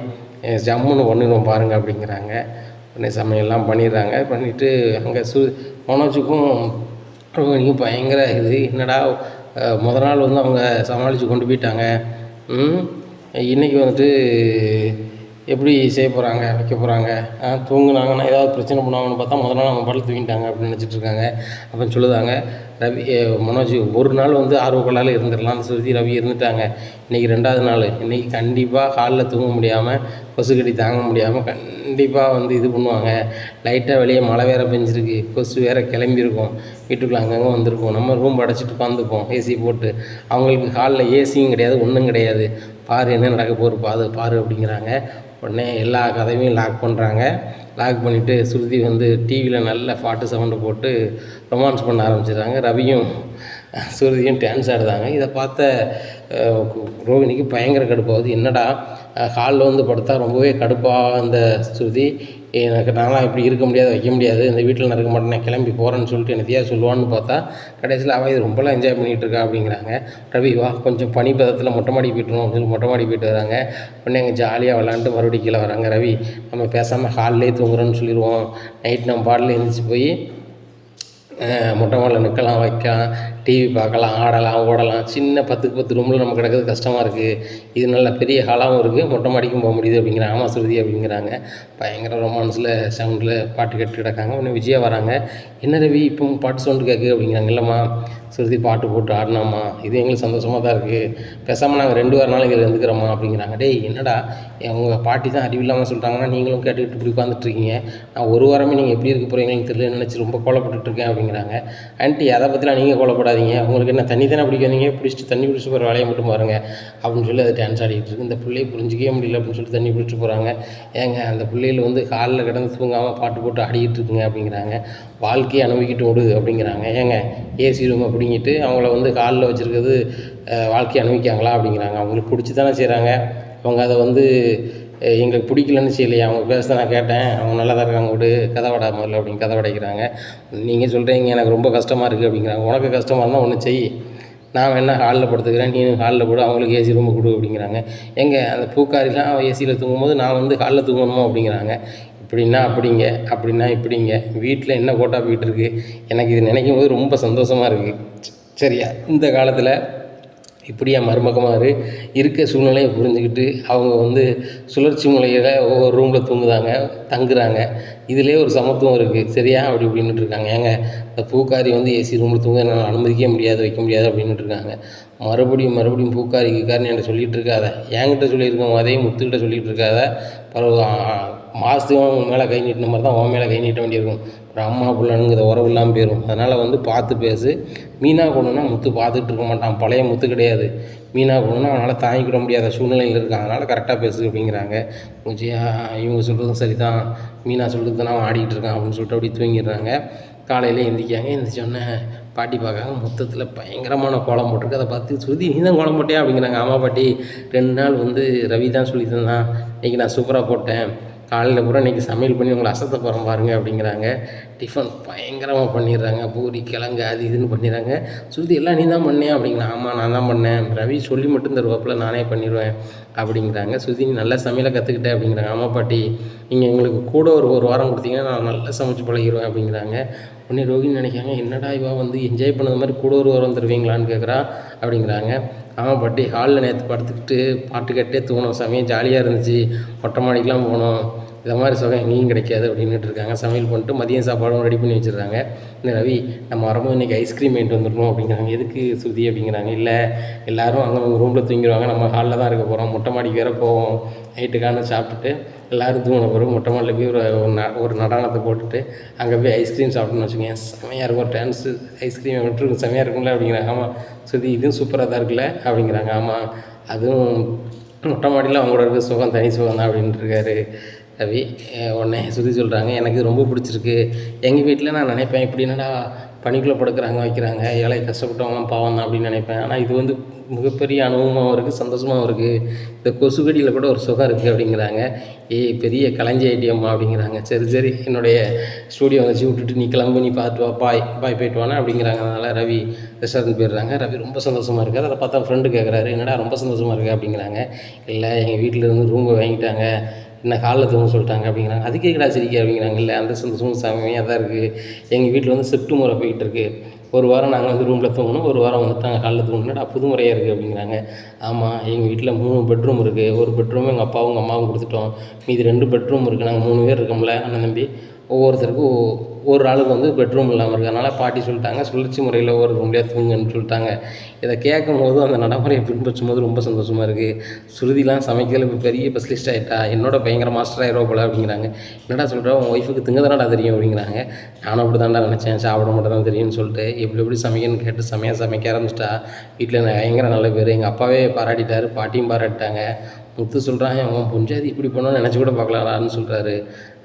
ஜம்முன்னு பண்ணிடுவோம் பாருங்கள் அப்படிங்கிறாங்க. உடனே சமையல்லாம் பண்ணிடுறாங்க. பண்ணிவிட்டு அங்கே மனோஜுக்கும் ரோகிணிக்கும் பயங்கர இது, என்னடா முத நாள் வந்து அவங்க சமாளித்து கொண்டு போயிட்டாங்க, இன்றைக்கி வந்துட்டு எப்படி செய்ய போகிறாங்க, வைக்க போகிறாங்க, தூங்குனாங்கன்னா ஏதாவது பிரச்சனை பண்ணுவாங்கன்னு பார்த்தா முதல் நாள் அவங்க பாட்டில் தூங்கிட்டாங்க அப்படின்னு நினச்சிட்ருக்காங்க. அப்படின்னு சொல்லுதாங்க. ரவி மனோஜ் ஒரு நாள் வந்து ஆர்வக்கொள்ளால் இருந்துடலாம், சுருதி ரவி இருந்துட்டாங்க. இன்றைக்கி 2வது நாள். இன்றைக்கி கண்டிப்பாக காலில் தூங்க முடியாமல், கொசுக்கடி தாங்க முடியாமல் கண்டிப்பாக வந்து இது பண்ணுவாங்க. லைட்டாக வெளியே மழை வேறு பெஞ்சிருக்கு, கொசு வேறு கிளம்பியிருக்கும், வீட்டுக்குள்ளே அங்கங்கே வந்திருக்கும். நம்ம ரூம் அடைச்சிட்டு உட்காந்துப்போம் ஏசி போட்டு. அவங்களுக்கு ஹாலில் ஏசியும் கிடையாது, ஒன்றும் கிடையாது. பாரு என்ன நடக்க போகுது பாரு அப்படிங்கிறாங்க. உடனே எல்லா கதவையும் லாக் பண்ணுறாங்க. லாக் பண்ணிவிட்டு சுருதி வந்து டிவியில் நல்ல பாட்டு சவுண்டு போட்டு ரொமான்ஸ் பண்ண ஆரம்பிச்சிடுறாங்க. ரவியும் சுருதியும் டான்ஸ் ஆடுறாங்க. இதை பார்த்த ரோகிணிக்கு பயங்கர கடுப்பாகுது. என்னடா ஹாலில் வந்து படுத்தா ரொம்பவே கடுப்பாக அந்த சுருதி, எனக்கு நான்லாம் இப்படி இருக்க முடியாது, வைக்க முடியாது, இந்த வீட்டில் நான் இருக்க மாட்டேன், நான் கிளம்பி போகிறேன்னு சொல்லிட்டு என்னத்தையா சொல்லுவான்னு பார்த்தா கடைசியில் அவள் இது ரொம்பலாம் என்ஜாய் பண்ணிகிட்டு இருக்கா அப்படிங்கிறாங்க. ரவி வா கொஞ்சம் பனி பதத்தில் மொட்டை மாடி போய்ட்டுருவோம் அப்படின்னு மொட்டை மாடி போய்ட்டு வராங்க. உடனே அங்கே ஜாலியாக விளாண்டு மறுபடியும் கீழே வராங்க. ரவி நம்ம பேசாமல் ஹாலிலே தூங்குறோன்னு சொல்லிடுவோம், நைட் நம்ம பாட்டில் எழுந்திரிச்சு போய் மொட்டை மாடியில் நிற்கலாம், வைக்கலாம், டிவி பார்க்கலாம், ஆடலாம், ஓடலாம். சின்ன 10க்கு 10 ரூமில் நம்ம கிடக்கிறது கஷ்டமாக இருக்குது. இது நல்ல பெரிய ஹாலாகவும் இருக்குது, மொட்டை மாடிக்கும் போக முடியுது அப்படிங்கிறாங்க. ஆமாம் ஸ்ருதி அப்படிங்கிறாங்க. பயங்கர ரொமான்ஸில் சவுண்டில் பாட்டு கேட்டு கிடக்காங்க. உடனே விஜயா வராங்க. என்ன ரவி இப்போவும் பாட்டு சவுண்டு கேட்கு அப்படிங்கிறாங்க. இல்லைம்மா ஸ்ருதி பாட்டு போட்டு ஆடினாம்மா, இது எங்களுக்கு சந்தோஷமாக தான் இருக்குது. பேசாமல் நாங்கள் 2 வார நாள் இங்கே இருந்துக்கிறோம்மா அப்படிங்கிறாங்க. டேய் என்னடா உங்கள் பாட்டி தான் அறிவில்லாமல் சொல்லிட்டாங்கன்னா நீங்களும் கேட்டுக்கிட்டு இப்படி உட்காந்துட்ருக்கீங்க. நான் ஒரு வாரமே நீங்கள் எப்படி இருக்க போகிறீங்கன்னு தெரியல நினச்சி ரொம்ப கோலப்பட்டுருக்கேன் அப்படிங்கிறாங்க. ஆண்டி அதை பற்றிலாம் நீங்கள் கோலப்படாதீங்க, உங்களுக்கு என்ன தண்ணி தானே பிடிக்காதீங்க, பிடிச்சிட்டு தண்ணி பிடிச்சி போகிற வேலையை மட்டும் பாருங்கள் அப்படின்னு சொல்லி அதை டான்ஸ் ஆடிக்கிட்டு இருக்கு. இந்த பிள்ளையை புரிஞ்சிக்கவே முடியல அப்படின்னு சொல்லி தண்ணி பிடிச்சிட்டு போகிறாங்க. ஏங்க அந்த பிள்ளைகள் வந்து காலில் கிடந்து தூங்காமல் பாட்டு போட்டு ஆடிக்கிட்டு இருக்குங்க அப்படிங்கிறாங்க. வாழ்க்கையை அனுபவிக்கிட்டு விடு அப்படிங்கிறாங்க. ஏங்க ஏசி ரூமை பிடிங்கிட்டு அவங்கள வந்து காலில் வச்சுருக்கிறது வாழ்க்கையை அனுபவிக்காங்களா அப்படிங்கிறாங்க. அவங்களுக்கு பிடிச்சி தானே செய்கிறாங்க. அவங்க அதை வந்து எங்களுக்கு பிடிக்கலன்னு செய்யலையே, அவங்க பேச நான் கேட்டேன், அவங்க நல்லா தான் இருக்காங்க விடு, கதை விடா முதல்ல அப்படின்னு கதை விடைக்கிறாங்க. நீங்கள் சொல்கிறீங்க எனக்கு ரொம்ப கஷ்டமாக இருக்குது அப்படிங்கிறாங்க. உனக்கு கஷ்டமாக இருந்தால் ஒன்று செய், நான் வேணா ஹாலில் படுத்துக்கிறேன், நீ ஹாலில் போடு, அவங்களுக்கு ஏசி ரூமை கொடு அப்படிங்கிறாங்க. எங்கே அந்த பூக்காரிலாம் ஏசியில் தூங்கும்போது நான் வந்து ஹாலில் தூங்கணுமோ அப்படிங்கிறாங்க. இப்படின்னா அப்படிங்க, அப்படின்னா இப்படிங்க, வீட்டில் என்ன கோட்டா போயிட்டுருக்கு. எனக்கு இது நினைக்கும் போது ரொம்ப சந்தோஷமாக இருக்குது. சரியா இந்த காலத்தில் இப்படியா மருமகமாக இருக்க சூழ்நிலையை புரிஞ்சுக்கிட்டு அவங்க வந்து சுழற்சி முறையில் ஒவ்வொரு ரூமில் தங்குறாங்க. இதிலே ஒரு சமத்துவம் இருக்குது. சரியா அப்படி இப்படின்னுட்டு இருக்காங்க. ஏங்க இந்த பூக்காரி வந்து ஏசி ரூமில் தூங்க என்னால் அனுமதிக்கவே முடியாது, வைக்க முடியாது அப்படின்னுட்டு இருக்காங்க. மறுபடியும் பூக்காரி கீக்காரின்னு என்கிட்ட சொல்லிகிட்டு இருக்காத, என்கிட்ட சொல்லியிருக்கோம் அதே முத்துக்கிட்ட சொல்லிகிட்டு இருக்காத. மாதத்துக்கும் மேலே கை நீட்டின மாதிரி தான் உன் மேலே கை நீட்ட வேண்டியிருக்கும். ஒரு அம்மா பிள்ளைங்கிற உறவு இல்லாமல் போயிடும். அதனால் வந்து பார்த்து பேசு. மீனா கொண்டுனா முத்து பார்த்துக்கிட்டு இருக்க மாட்டான், பழைய முத்து கிடையாது. மீனா கொண்டுனா அவனால் தாங்கிக்கிட முடியாத சூழ்நிலையில் இருக்கான், அதனால் கரெக்டாக பேசு அப்படிங்கிறாங்க. விஜயா இவங்க சொல்கிறதும் சரி தான், மீனா சொல்கிறது தான் அவன் ஆடிக்கிட்டு இருக்கான் அப்படின்னு சொல்லிட்டு அப்படி தூங்கிடுறாங்க. காலையில் எந்திரிக்காங்க. எந்திரிச்சோடனே பாட்டி பார்க்காங்க. மொத்தத்தில் பயங்கரமான கோலம் போட்டிருக்கு. அதை பார்த்து ஸ்ருதி நீ தான் கோலம் போட்டியா அப்படிங்கிறாங்க. ஆமாம் பாட்டி, 2 நாள் வந்து ரவி தான் சொல்லி தந்தான், இன்றைக்கி நான் சூப்பராக போட்டேன், காலையில் பூரா இன்றைக்கி சமையல் பண்ணி உங்களை அசத்த போகிறோம் பாருங்க அப்படிங்கிறாங்க. டிஃபன் பயங்கரமாக பண்ணிடுறாங்க, பூரி கிழங்கு அது இதுன்னு பண்ணிடுறாங்க. ஸ்ருதி எல்லாம் நீ தான் பண்ணேன் அப்படிங்கிறாங்க. ஆமாம் நான் தான் பண்ணேன், ரவி சொல்லி மட்டும் தருவாப்பில், நானே பண்ணிடுவேன் அப்படிங்கிறாங்க. ஸ்ருதி நீ நல்லா சமையலை கற்றுக்கிட்டேன் அப்படிங்கிறாங்க. ஆமாம் பாட்டி, நீங்கள் எங்களுக்கு கூட ஒரு வாரம் கொடுத்தீங்கன்னா நான் நல்லா சமைச்சு பழகிடுவேன் அப்படிங்கிறாங்க. உடனே ரோகிணி நினைக்காங்க, என்னடா இவா வந்து என்ஜாய் பண்ணது மாதிரி கூட ஒரு வாரம் தருவீங்களான்னு கேட்குறா அப்படிங்கிறாங்க. ஆமாம் பாட்டி, ஹாலில் நேற்று படுத்துக்கிட்டு பாட்டு கேட்டே தூங்கணும், செமையாக ஜாலியாக இருந்துச்சு, மொட்டை மாடிக்கெலாம் போனோம், இதை மாதிரி சுகம் எங்கேயும் கிடைக்காது அப்படின்னுட்டு இருக்காங்க. சமையல் பண்ணிட்டு மதியம் சாப்பாடும் ரெடி பண்ணி வச்சுருக்காங்க. இந்த ரவி நம்ம வரும்போது இன்றைக்கி ஐஸ்கிரீம் வாங்கிட்டு வந்துடணும் அப்படிங்கிறாங்க. எதுக்கு ஸ்ருதி அப்படிங்கிறாங்க. இல்லை எல்லோரும் அங்கே அவங்க ரூமில் தூங்கிடுவாங்க, நம்ம ஹாலில் தான் இருக்க போகிறோம், மொட்டை மாடிக்கு வேறு போவோம், நைட்டுக்கான சாப்பிட்டுட்டு எல்லோரும் தூங்கின பிறகு மொட்டை மாடியில் போய் ஒரு நடனத்தை போட்டுட்டு அங்கே போய் ஐஸ்கிரீம் சாப்பிட்டுன்னு வச்சுக்கோங்க, செமையாக இருக்கும், ஒரு டான்ஸு ஐஸ்கிரீம் விட்டுருக்கும், செமையாக இருக்கும்ல அப்படிங்கிறாங்க. ஆமாம் ஸ்ருதி இதுவும் சூப்பராக தான் இருக்குல்ல அப்படிங்கிறாங்க. ஆமாம் அதுவும் மொட்டை மாடியில் அவங்களோட இருக்க சுகம் தனி சுகம் தான் அப்படின்ட்டு இருக்காரு ரவி. உடனே ஸ்ருதி சொல்கிறாங்க, எனக்கு ரொம்ப பிடிச்சிருக்கு. எங்கள் வீட்டில் நான் நினைப்பேன் இப்படி என்னடா பனிக்குள்ளே படுக்கிறாங்க வைக்கிறாங்க, ஏழை கஷ்டப்பட்டவங்களாம் பாவம் தான் அப்படின்னு நினைப்பேன். ஆனால் இது வந்து மிகப்பெரிய அனுபவமாகவும் இருக்குது, சந்தோஷமாகவும் இருக்குது. இந்த கொசுக்கடியில் கூட ஒரு சுகம் இருக்குது அப்படிங்கிறாங்க. பெரிய கலைஞ்சி ஐடியம்மா அப்படிங்கிறாங்க. சரி என்னுடைய ஸ்டூடியோ வச்சு விட்டுட்டு நீ கிளம்பி நீ பார்த்து வா, பாய் போயிட்டு வானே அப்படிங்கிறாங்க. அதனால் ரவி ரெஸ்டாரண்ட் போயிடுறாங்க. ரவி ரொம்ப சந்தோஷமாக இருக்காது. அதை பார்த்தா ஃப்ரெண்டு கேட்குறாரு, என்னடா ரொம்ப சந்தோஷமாக இருக்குது அப்படிங்கிறாங்க. இல்லை எங்கள் வீட்டில் இருந்து ரூம் வாங்கிட்டாங்க, என்ன காலில் தூங்க சொல்லிட்டாங்க அப்படிங்கிறாங்க. அதுக்கே கடா சிரிக்க அப்படிங்கிறாங்க. இல்லை அந்த சந்தோஷமும் செமையாக தான் இருக்குது. எங்கள் வீட்டில் வந்து ஷிஃப்ட் முறை போய்கிட்டு இருக்குது. ஒரு வாரம் நாங்கள் வந்து ரூமில் தூங்கணும், ஒரு வாரம் வந்துட்டு நாங்கள் காலைல தூங்கணும்னா புது முறையாக இருக்குது அப்படிங்கிறாங்க. ஆமாம் எங்கள் வீட்டில் 3 பெட்ரூம் இருக்குது. ஒரு பெட்ரூம் எங்கள் அப்பாவும் எங்கள் அம்மாவும் கொடுத்துட்டோம், மீதி 2 பெட்ரூம் இருக்குது. நாங்கள் 3 பேர் இருக்கோம்ல அண்ணன் தம்பி, ஒவ்வொருத்தருக்கும் ஒரு ஆளுக்கு வந்து பெட்ரூம் இல்லாமல் இருக்குது. அதனால் பாட்டி சொல்லிட்டாங்க சுழற்சி முறையில் ஒரு ரூம்லேயே தூங்குன்னு சொல்லிட்டாங்க. இதை கேட்கும் போது அந்த நடைமுறையை பின்பற்றும் போது ரொம்ப சந்தோஷமாக இருக்குது. ஸ்ருதிலாம் சமைக்கிறதுல இப்போ பெரிய ஸ்பெஷலிஸ்ட் ஆகிட்டா, என்னோட பயங்கர மாஸ்டர் ஆகிடுவா போல அப்படிங்கிறாங்க. என்னடா சொல்கிற உன் ஒய்ஃபுக்கு திங்க தானடா தெரியும் அப்படிங்கிறாங்க. நானும் அப்படி தான்டா நினச்சேன், சாப்பிட மட்டும் தான் தெரியும்னு சொல்லிட்டு எப்படி சமைக்கணும்னு கேட்டு சமைக்க ஆரம்பிச்சிட்டா. வீட்டில் பயங்கர நல்ல பேர், எங்கள் அப்பாவே பாராட்டிட்டார், பாட்டியும் பாராட்டிட்டாங்க. முத்து சொல்கிறாங்க, அவன் பொஞ்சாதி இப்படி பண்ணணும்னு நினச்சி கூட பார்க்கலான்னு சொல்கிறாரு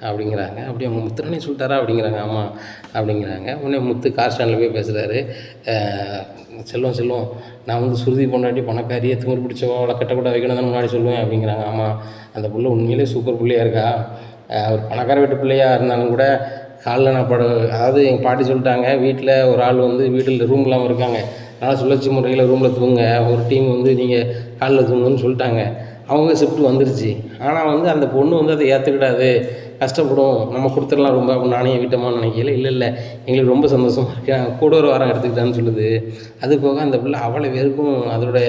அப்படிங்கிறாங்க. அப்படி அவங்க முத்துரானே சொல்லிட்டாரா அப்படிங்கிறாங்க. ஆமாம் அப்படிங்கிறாங்க. உடனே முத்து கார் ஸ்டாண்டில் போய் பேசுகிறாரு. செல்வம் நான் வந்து ஸ்ருதி பொண்டாட்டி பணக்காரியே திமிரு பிடிச்சவோ அவளை கட்டக்கூட வைக்கணும் தான் முன்னாடி சொல்லுவேன் அப்படிங்கிறாங்க. ஆமாம் அந்த பிள்ளை உண்மையிலே சூப்பர் பிள்ளையாக இருக்கா, ஒரு பணக்கார வீட்டு பிள்ளையாக இருந்தாலும் கூட காலில் நான் அதாவது எங்கள் பாட்டி சொல்லிட்டாங்க, வீட்டில் ஒரு ஆள் வந்து வீட்டில் ரூம் இல்லாமல் இருக்காங்க, அதனால் சுழற்சி முறையில் ரூமில் தூங்க, ஒரு டீம் வந்து நீங்கள் காலைல தூங்குன்னு சொல்லிட்டாங்க. அவங்க ஷிஃப்ட் வந்துருச்சு. ஆனால் வந்து அந்த பொண்ணு வந்து அதை ஏற்றுக்கிடாது, கஷ்டப்படும், நம்ம கொடுத்துடலாம் ரொம்ப அப்படின்னு நானே என் வீட்டம்மான்னு நினைக்கல. இல்லை எங்களுக்கு ரொம்ப சந்தோஷமாக இருக்குது, நாங்கள் கூட ஒரு வாரம் எடுத்துக்கிட்டான்னு சொல்லுது. அது போக அந்த பிள்ளை அவ்வளோ பேருக்கும் அதோடைய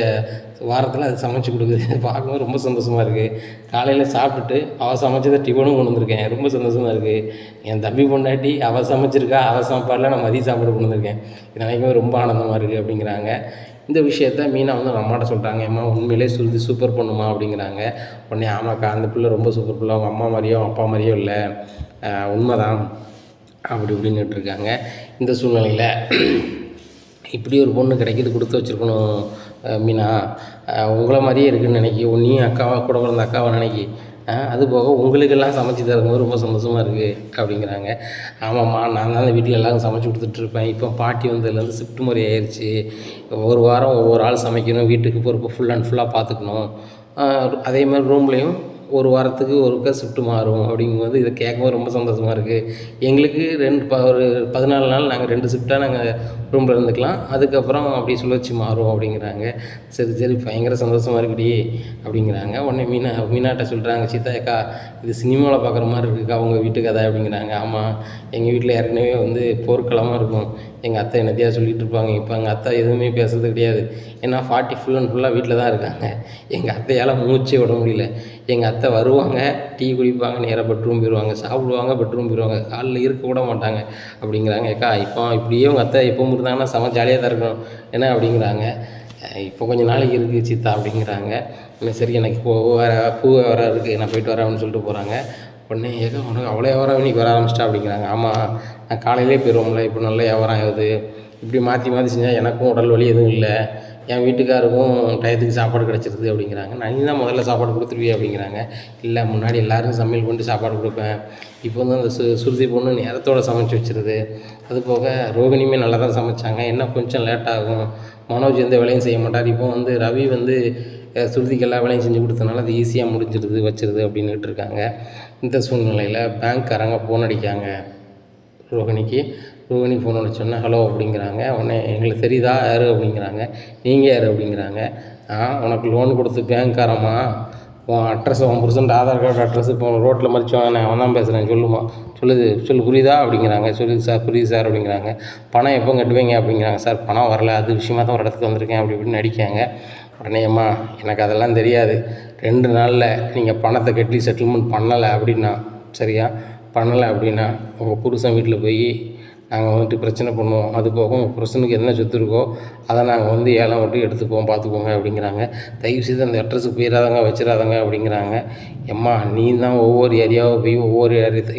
வாரத்தில் அது சமைச்சு கொடுக்குது. பார்க்கும்போது ரொம்ப சந்தோஷமாக இருக்குது. காலையில் சாப்பிட்டுட்டு அவள் சமைச்சதை டிஃபனும் கொண்டு வந்திருக்கேன். ரொம்ப சந்தோஷமாக இருக்குது. என் தம்பி பொண்டாட்டி அவள் சமைச்சிருக்கா, அவள் சாப்பாடில் நான் மதிய சாப்பாடு கொண்டு வந்திருக்கேன். இது நினைக்கும்போது ரொம்ப ஆனந்தமாக இருக்குது அப்படிங்கிறாங்க. இந்த விஷயத்த மீனா வந்து அவங்க அம்மாட்ட சொல்கிறாங்க. அம்மா உண்மையிலே சுருதி சூப்பர் பொண்ணுமா அப்படிங்கிறாங்க. உடனே ஆமாக்கா, அந்த பிள்ளை ரொம்ப சூப்பர் பிள்ளை, அவங்க அம்மா மாதிரியோ அப்பா மாதிரியோ இல்லை, உண்மைதான் அப்படி இப்படின்னுட்டு இருக்காங்க. இந்த சூழ்நிலையில் இப்படி ஒரு பொண்ணு கிடைக்கிது, கொடுத்து வச்சுருக்கணும் மீனா. உங்களை மாதிரியே இருக்குதுன்னு நினைக்கி, நீயும் அக்காவாக கூட பிறந்த அக்காவை நினைக்கி. அது போக உங்களுக்கெல்லாம் சமைச்சி தரும்போது ரொம்ப சந்தோஷமாக இருக்குது அப்படிங்கிறாங்க. ஆமாம்மா, நான் தான் அந்த வீட்டில் எல்லோரும் சமைச்சி கொடுத்துட்ருப்பேன். இப்போ பாட்டி வந்ததுலேருந்து ஷிஃப்ட் முறை ஆயிடுச்சு. ஒரு வாரம் ஒவ்வொரு ஆள் சமைக்கணும், வீட்டுக்கு பொறுப்பு ஃபுல் அண்ட் ஃபுல்லாக பார்த்துக்கணும். அதே மாதிரி ரூம்லேயும் ஒரு வாரத்துக்கு ஒருக்கா ஷிஃப்ட்டு மாறும் அப்படிங்கும்போது இதை கேட்கும்போது ரொம்ப சந்தோஷமாக இருக்குது. எங்களுக்கு ஒரு 14 நாள் நாங்கள் 2 ஷிஃப்ட்டாக நாங்கள் ரூமில் இருந்துக்கலாம். அதுக்கப்புறம் அப்படி சுழற்சி மாறும் அப்படிங்கிறாங்க. சரி பயங்கர சந்தோஷமாக இருக்குடி அப்படிங்கிறாங்க. உடனே மீனாட்ட சொல்கிறாங்க, சீதாக்கா இது சினிமாவில் பார்க்குற மாதிரி இருக்குக்கா உங்கள் வீட்டு கதை அப்படிங்கிறாங்க. ஆமாம், எங்கள் வீட்டில் ஏற்கனவே வந்து போர்க்களமாக இருக்கும். எங்கள் அத்தை என்னத்தையா சொல்லிகிட்டு இருப்பாங்க. இப்போ எங்கள் அத்தை எதுவுமே பேசுறது கிடையாது. ஏன்னா ஃபுல் அண்ட் ஃபுல்லாக வீட்டில் தான் இருக்காங்க. எங்கள் அத்தையால் மூச்சே விட முடியல. எங்கள் அத்தை வருவாங்க, டீ குடிப்பாங்க, நேராக பெட்ரூம் போயிடுவாங்க, சாப்பிடுவாங்க, பெட்ரூம் போயிடுவாங்க, காலில் இருக்க கூட மாட்டாங்க அப்படிங்கிறாங்க. அக்கா இப்போ இப்படியே உங்கள் அத்தை எப்பவும் இருந்தாங்கன்னா செம ஜாலியாக தான் இருக்கணும் என்ன அப்படிங்கிறாங்க. இப்போ கொஞ்சம் நாளைக்கு இருக்குது சித்தா அப்படிங்கிறாங்க. சரி, எனக்கு பூ வர இருக்குது, நான் போயிட்டு வரேன் அப்படின்னு சொல்லிட்டு போகிறாங்க. உடனே உனக்கு அவ்வளோ வியாபாரம் இன்றைக்கி வர ஆரம்பிச்சிட்டா அப்படிங்கிறாங்க. ஆமாம், நான் காலையிலே போயிடுவோம்ல, இப்போ நல்ல வியாபாரம் ஆகுது. இப்படி மாற்றி செஞ்சால் எனக்கும் உடல் வலி எதுவும் இல்லை, என் வீட்டுக்காருக்கும் டயத்துக்கு சாப்பாடு கிடச்சிருது அப்படிங்கிறாங்க. நீ தான் முதல்ல சாப்பாடு கொடுத்துருவியே அப்படிங்கிறாங்க. இல்லை, முன்னாடி எல்லோரும் சமையல் பண்ணிட்டு சாப்பாடு கொடுப்பேன். இப்போ வந்து அந்த சுருதி பொண்ணு நேரத்தோடு சமைச்சு வச்சுருது. அது போக ரோகிணியுமே நல்லா தான் சமைச்சாங்க, என்ன கொஞ்சம் லேட்டாகும். மனோஜ் எந்த வேலையும் செய்ய மாட்டார். இப்போ வந்து ரவி வந்து சுருதிக்கு எல்லா வேலையும் செஞ்சு கொடுத்தனால அது ஈஸியாக வச்சிருது அப்படின்னுட்டு இருக்காங்க. இந்த சூழ்நிலையில் பேங்க்காரங்க ஃபோன் அடிக்காங்க ரோகிணிக்கு. ரோகிணி ஃபோன் அடிச்சோன்னே ஹலோ அப்படிங்கிறாங்க. உடனே எங்களுக்கு தெரியுதா யார் அப்படிங்கிறாங்க. நீங்கள் யார் அப்படிங்கிறாங்க. உனக்கு லோன் கொடுத்து பேங்க்காரம்மா, உன் அட்ரஸ், உன் புருஷன் ஆதார் கார்டு அட்ரஸ் இப்போ ரோட்டில் மறிச்சவன் அவன் தான் பேசுகிறேன், சொல்லு புரியுதா அப்படிங்கிறாங்க. சொல்லுது சார், புரியுது சார் அப்படிங்கிறாங்க. பணம் எப்போ கட்டுவீங்க அப்படிங்கிறாங்க. சார் பணம் வரல, அது விஷயமாக தான் ஒரு இடத்துக்கு வந்திருக்கேன் அப்படி இப்படின்னு நடிக்காங்க. உடனே அம்மா எனக்கு அதெல்லாம் தெரியாது, 2 நாளில் நீங்கள் பணத்தை கட்டி செட்டில்மெண்ட் பண்ணலை அப்படின்னா, சரியா பண்ணலை அப்படின்னா உங்கள் புருஷன் வீட்டில் போய் நாங்கள் வந்துட்டு பிரச்சனை பண்ணுவோம். அது போக உங்கள் புருஷனுக்கு என்ன சொத்து இருக்கோ அதை நாங்கள் வந்து ஏலம் விட்டு எடுத்துப்போம், பார்த்துக்கோங்க அப்படிங்கிறாங்க. தயவுசெய்து அந்த அட்ரஸுக்கு போயிடாதங்க, வச்சிடாதங்க அப்படிங்கிறாங்க. எம்மா, நீ தான் ஒவ்வொரு ஏரியாவை போய் ஒவ்வொரு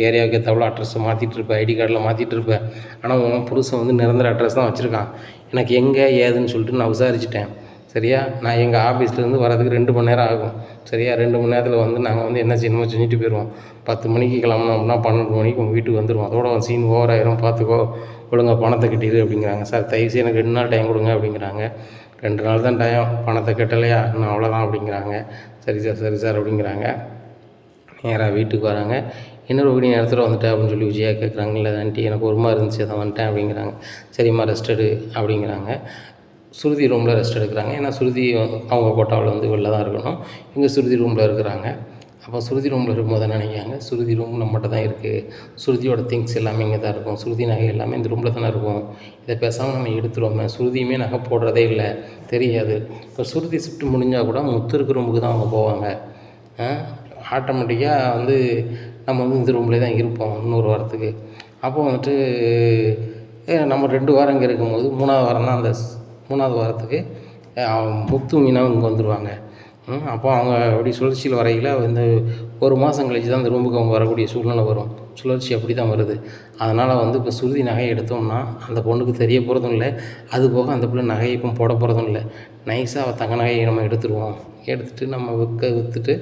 ஏரியாவுக்கு ஏற்றவளோ அட்ரஸை மாற்றிட்டு இருப்ப, ஐடி கார்டில் மாற்றிட்டு இருப்பேன். ஆனால் உன் புருஷன் வந்து நிரந்தர அட்ரஸ் தான் வச்சுருக்கான். எனக்கு எங்கே ஏதுன்னு சொல்லிட்டு நான் விசாரிச்சிட்டேன். சரியா, நான் எங்கள் ஆஃபீஸ்லேருந்து வரதுக்கு 2 மணி நேரம் ஆகும். சரியா, 2 மணி நேரத்தில் வந்து நாங்கள் வந்து என்ன செய்யணுமோ செஞ்சுட்டு போயிடுவோம். 10 மணிக்கு கிளம்புனோம் அப்படின்னா 12 மணிக்கு உங்கள் வீட்டுக்கு வந்துடுவோம். அதோட சீன் ஓவராயிரும், பார்த்துக்கோ, ஒழுங்காக பணத்தை கட்டிடு அப்படிங்கிறாங்க. சார் தயவுசெய்து எனக்கு 2 நாள் டைம் கொடுங்க அப்படிங்கிறாங்க. 2 நாள் தான் டைம், பணத்தை கட்டலையா இன்னும் அவ்வளோதான் அப்படிங்கிறாங்க. சரி சார் அப்படிங்கிறாங்க. நேராக வீட்டுக்கு வராங்க. இன்னொரு வீடு நேரத்தில் வந்துட்டேன் அப்படின்னு சொல்லி விஜயா கேட்குறாங்க. இல்லை ஆண்டி, எனக்கு ஒரு மாதிரி இருந்துச்சு, அதை வந்துட்டேன் அப்படிங்கிறாங்க. சரிம்மா, ரெஸ்ட் எடு அப்படிங்கிறாங்க. சுருதி ரூமில் ரெஸ்ட் எடுக்கிறாங்க. ஏன்னா சுருதி அவங்க கோட்டாவில் வந்து வெளில தான் இருக்கணும். இங்கே சுருதி ரூமில் இருக்கிறாங்க. அப்போ சுருதி ரூமில் இருக்கும்போது தான் நினைக்கிறாங்க, சுருதி ரூம் நம்மகிட்ட தான் இருக்குது, சுருதியோட திங்ஸ் எல்லாமே இங்கே தான் இருக்கும், சுருதி நகை எல்லாமே இந்த ரூமில் தானே இருக்கும், இதை பேசாமல் நம்ம எடுத்துருவோமே. சுருதியுமே நகை போடுறதே இல்லை, தெரியாது. இப்போ சுருதி ஷிஃப்ட் முடிஞ்சால் கூட முத்து இருக்கிற ரூமுக்கு தான் அவங்க போவாங்க. ஆட்டோமேட்டிக்காக வந்து நம்ம வந்து இந்த ரூம்லேயே தான் இருப்போம் இன்னொரு வாரத்துக்கு. அப்போ வந்துட்டு நம்ம 2 வாரம் இங்கே இருக்கும்போது 3ஆவது வாரம் தான், அந்த 3ஆவது வாரத்துக்கு முத்து மீனாவும் இங்கே வந்துடுவாங்க. அப்போ அவங்க அப்படி சுழற்சியில் வரையில் இந்த 1 மாதம் கழிச்சு தான் அந்த ரூமுக்கு அவங்க வரக்கூடிய சூழ்நிலை வரும். சுழற்சி அப்படி தான் வருது. அதனால் வந்து இப்போ சுருதி நகையை எடுத்தோம்னா அந்த பொண்ணுக்கு தெரிய போகிறதும் இல்லை, அது போக அந்த பிள்ளை நகையை இப்போ போட போகிறதும் இல்லை. நைஸாக அவள் தங்க நகையை நம்ம எடுத்துட்டு நம்ம விற்றுட்டு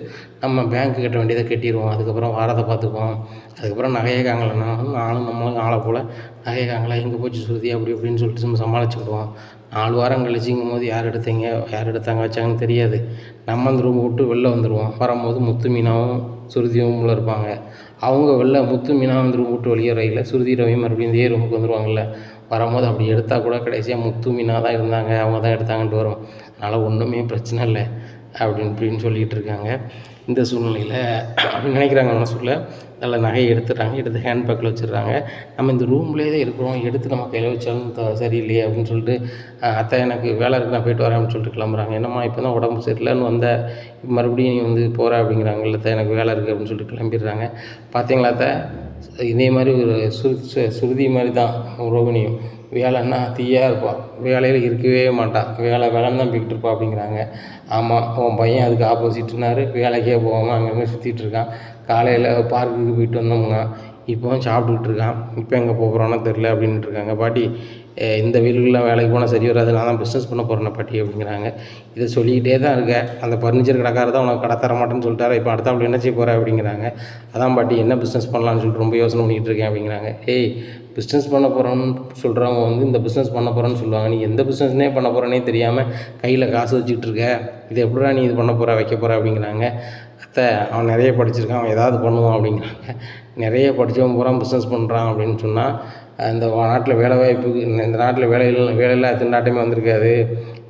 நம்ம பேங்க்கு கட்ட வேண்டியதை கட்டிடுவோம். அதுக்கப்புறம் வாரத்தை பார்த்துக்குவோம். அதுக்கப்புறம் நகையை காங்கலைன்னா நம்மளும் ஆளை போல் நகையை காங்கலாம், எங்கே போச்சு சுருதி அப்படி இப்படின்னு சொல்லிட்டு நம்ம சமாளிச்சுக்கிடுவோம். 4 வாரம் கழிச்சிங்கும் போது யார் எடுத்தாங்க வச்சாங்கன்னு தெரியாது. நம்ம அந்த ரூம் விட்டு வெளில வந்துடுவோம். வரும்போது முத்து மீனாவும் சுருதியும் உள்ள இருப்பாங்க. அவங்க வெளில முத்து மீனாவும் அந்த ரூம் விட்டு வெளியே வரையில் சுருதி ரவியும் மறுபடியும் இதே ரூமுக்கு வந்துடுவாங்கள்ல. வரும்போது அப்படி எடுத்தால் கூட கடைசியாக முத்து மீனாக தான் இருந்தாங்க, அவங்க தான் எடுத்தாங்கன்ட்டு வரும். அதனால் ஒன்றுமே பிரச்சனை இல்லை. இப்படின்னு சொல்லிகிட்டு இருக்காங்க. இந்த சூழ்நிலையில் அப்படின்னு நினைக்கிறாங்க மனசுக்குள்ள. நல்ல நகையை எடுத்துடுறாங்க, எடுத்து ஹேண்ட்பேக்கில் வச்சிடுறாங்க. நம்ம இந்த ரூம்லேயே தான் இருக்கிறோம், எடுத்து நம்ம கையில் வச்சாலும் சரியில்லையே அப்படின்னு சொல்லிட்டு அத்தை எனக்கு வேலை இருக்குது நான் போயிட்டு வரேன் அப்படின்னு சொல்லிட்டு கிளம்புறாங்க. என்னம்மா இப்போ தான் உடம்பு சரியில்லைன்னு வந்த, மறுபடியும் நீ வந்து போகிற அப்படிங்கிறாங்க. இல்லை எனக்கு வேலை இருக்குது அப்படின்னு சொல்லிட்டு கிளம்பிடுறாங்க. பார்த்தீங்களா அத்தை, இதே மாதிரி ஒரு சுருதி மாதிரி தான் ரோகிணியும். வேலைன்னா தீயாக இருப்பாள், வேலையில் இருக்கவே மாட்டாள், வேலைன்னு தான் போய்கிட்டு இருப்பாள் அப்படிங்கிறாங்க. ஆமாம், உன் பையன் அதுக்கு ஆப்போசிட்னாரு, வேலைக்கே போகாமல் அங்கங்கே சுற்றிட்டு இருக்கான். காலையில் பார்க்குக்கு போயிட்டு வந்தோம்னா இப்போவும் சாப்பிட்டுக்கிட்டு இருக்கான். இப்போ எங்கே போகிறானோ தெரில அப்படின்ட்டு இருக்காங்க. பாட்டி இந்த வீடுகள்லாம் வேலைக்கு போனால் சரி வராது, நான் தான் பிஸ்னஸ் பண்ண போகிறேன் பாட்டி அப்படிங்கிறாங்க. இதை சொல்லிக்கிட்டே தான் இருக்கேன். அந்த ஃபர்னிச்சர் கடைக்காரர் தான் உனக்கு கடை தர மாட்டேன்னு சொல்லிட்டாரு, இப்போ அடுத்தாப்புல என்ன செய்ய போகிறேன் அப்படிங்கிறாங்க. அதான் பாட்டி என்ன பிஸ்னஸ் பண்ணலான்னு சொல்லிட்டு ரொம்ப யோசனை பண்ணிகிட்டு இருக்கேன் அப்படிங்கிறாங்க. பிஸ்னஸ் பண்ண போகிறோன்னு சொல்கிறவங்க வந்து இந்த பிஸ்னஸ் பண்ண போகிறேன்னு சொல்லுவாங்க. நீ எந்த பிஸ்னஸ்னே பண்ண போகிறேன்னே தெரியாமல் கையில் காசு வச்சுக்கிட்டு இருக்க, இது எப்படிடா நீ இது பண்ண போகிற வைக்க போகிற அப்படிங்கிறாங்க. அத்தை அவன் நிறைய படிச்சிருக்கான், அவன் ஏதாவது பண்ணுவான் அப்படிங்கிறாங்க. நிறைய படித்தவன் பூரா பிஸ்னஸ் பண்ணுறான் அப்படின்னு சொன்னால் இந்த நாட்டில் வேலைவாய்ப்புக்கு, இந்த நாட்டில் வேலையில்லா திண்டாட்டமே வந்திருக்காது.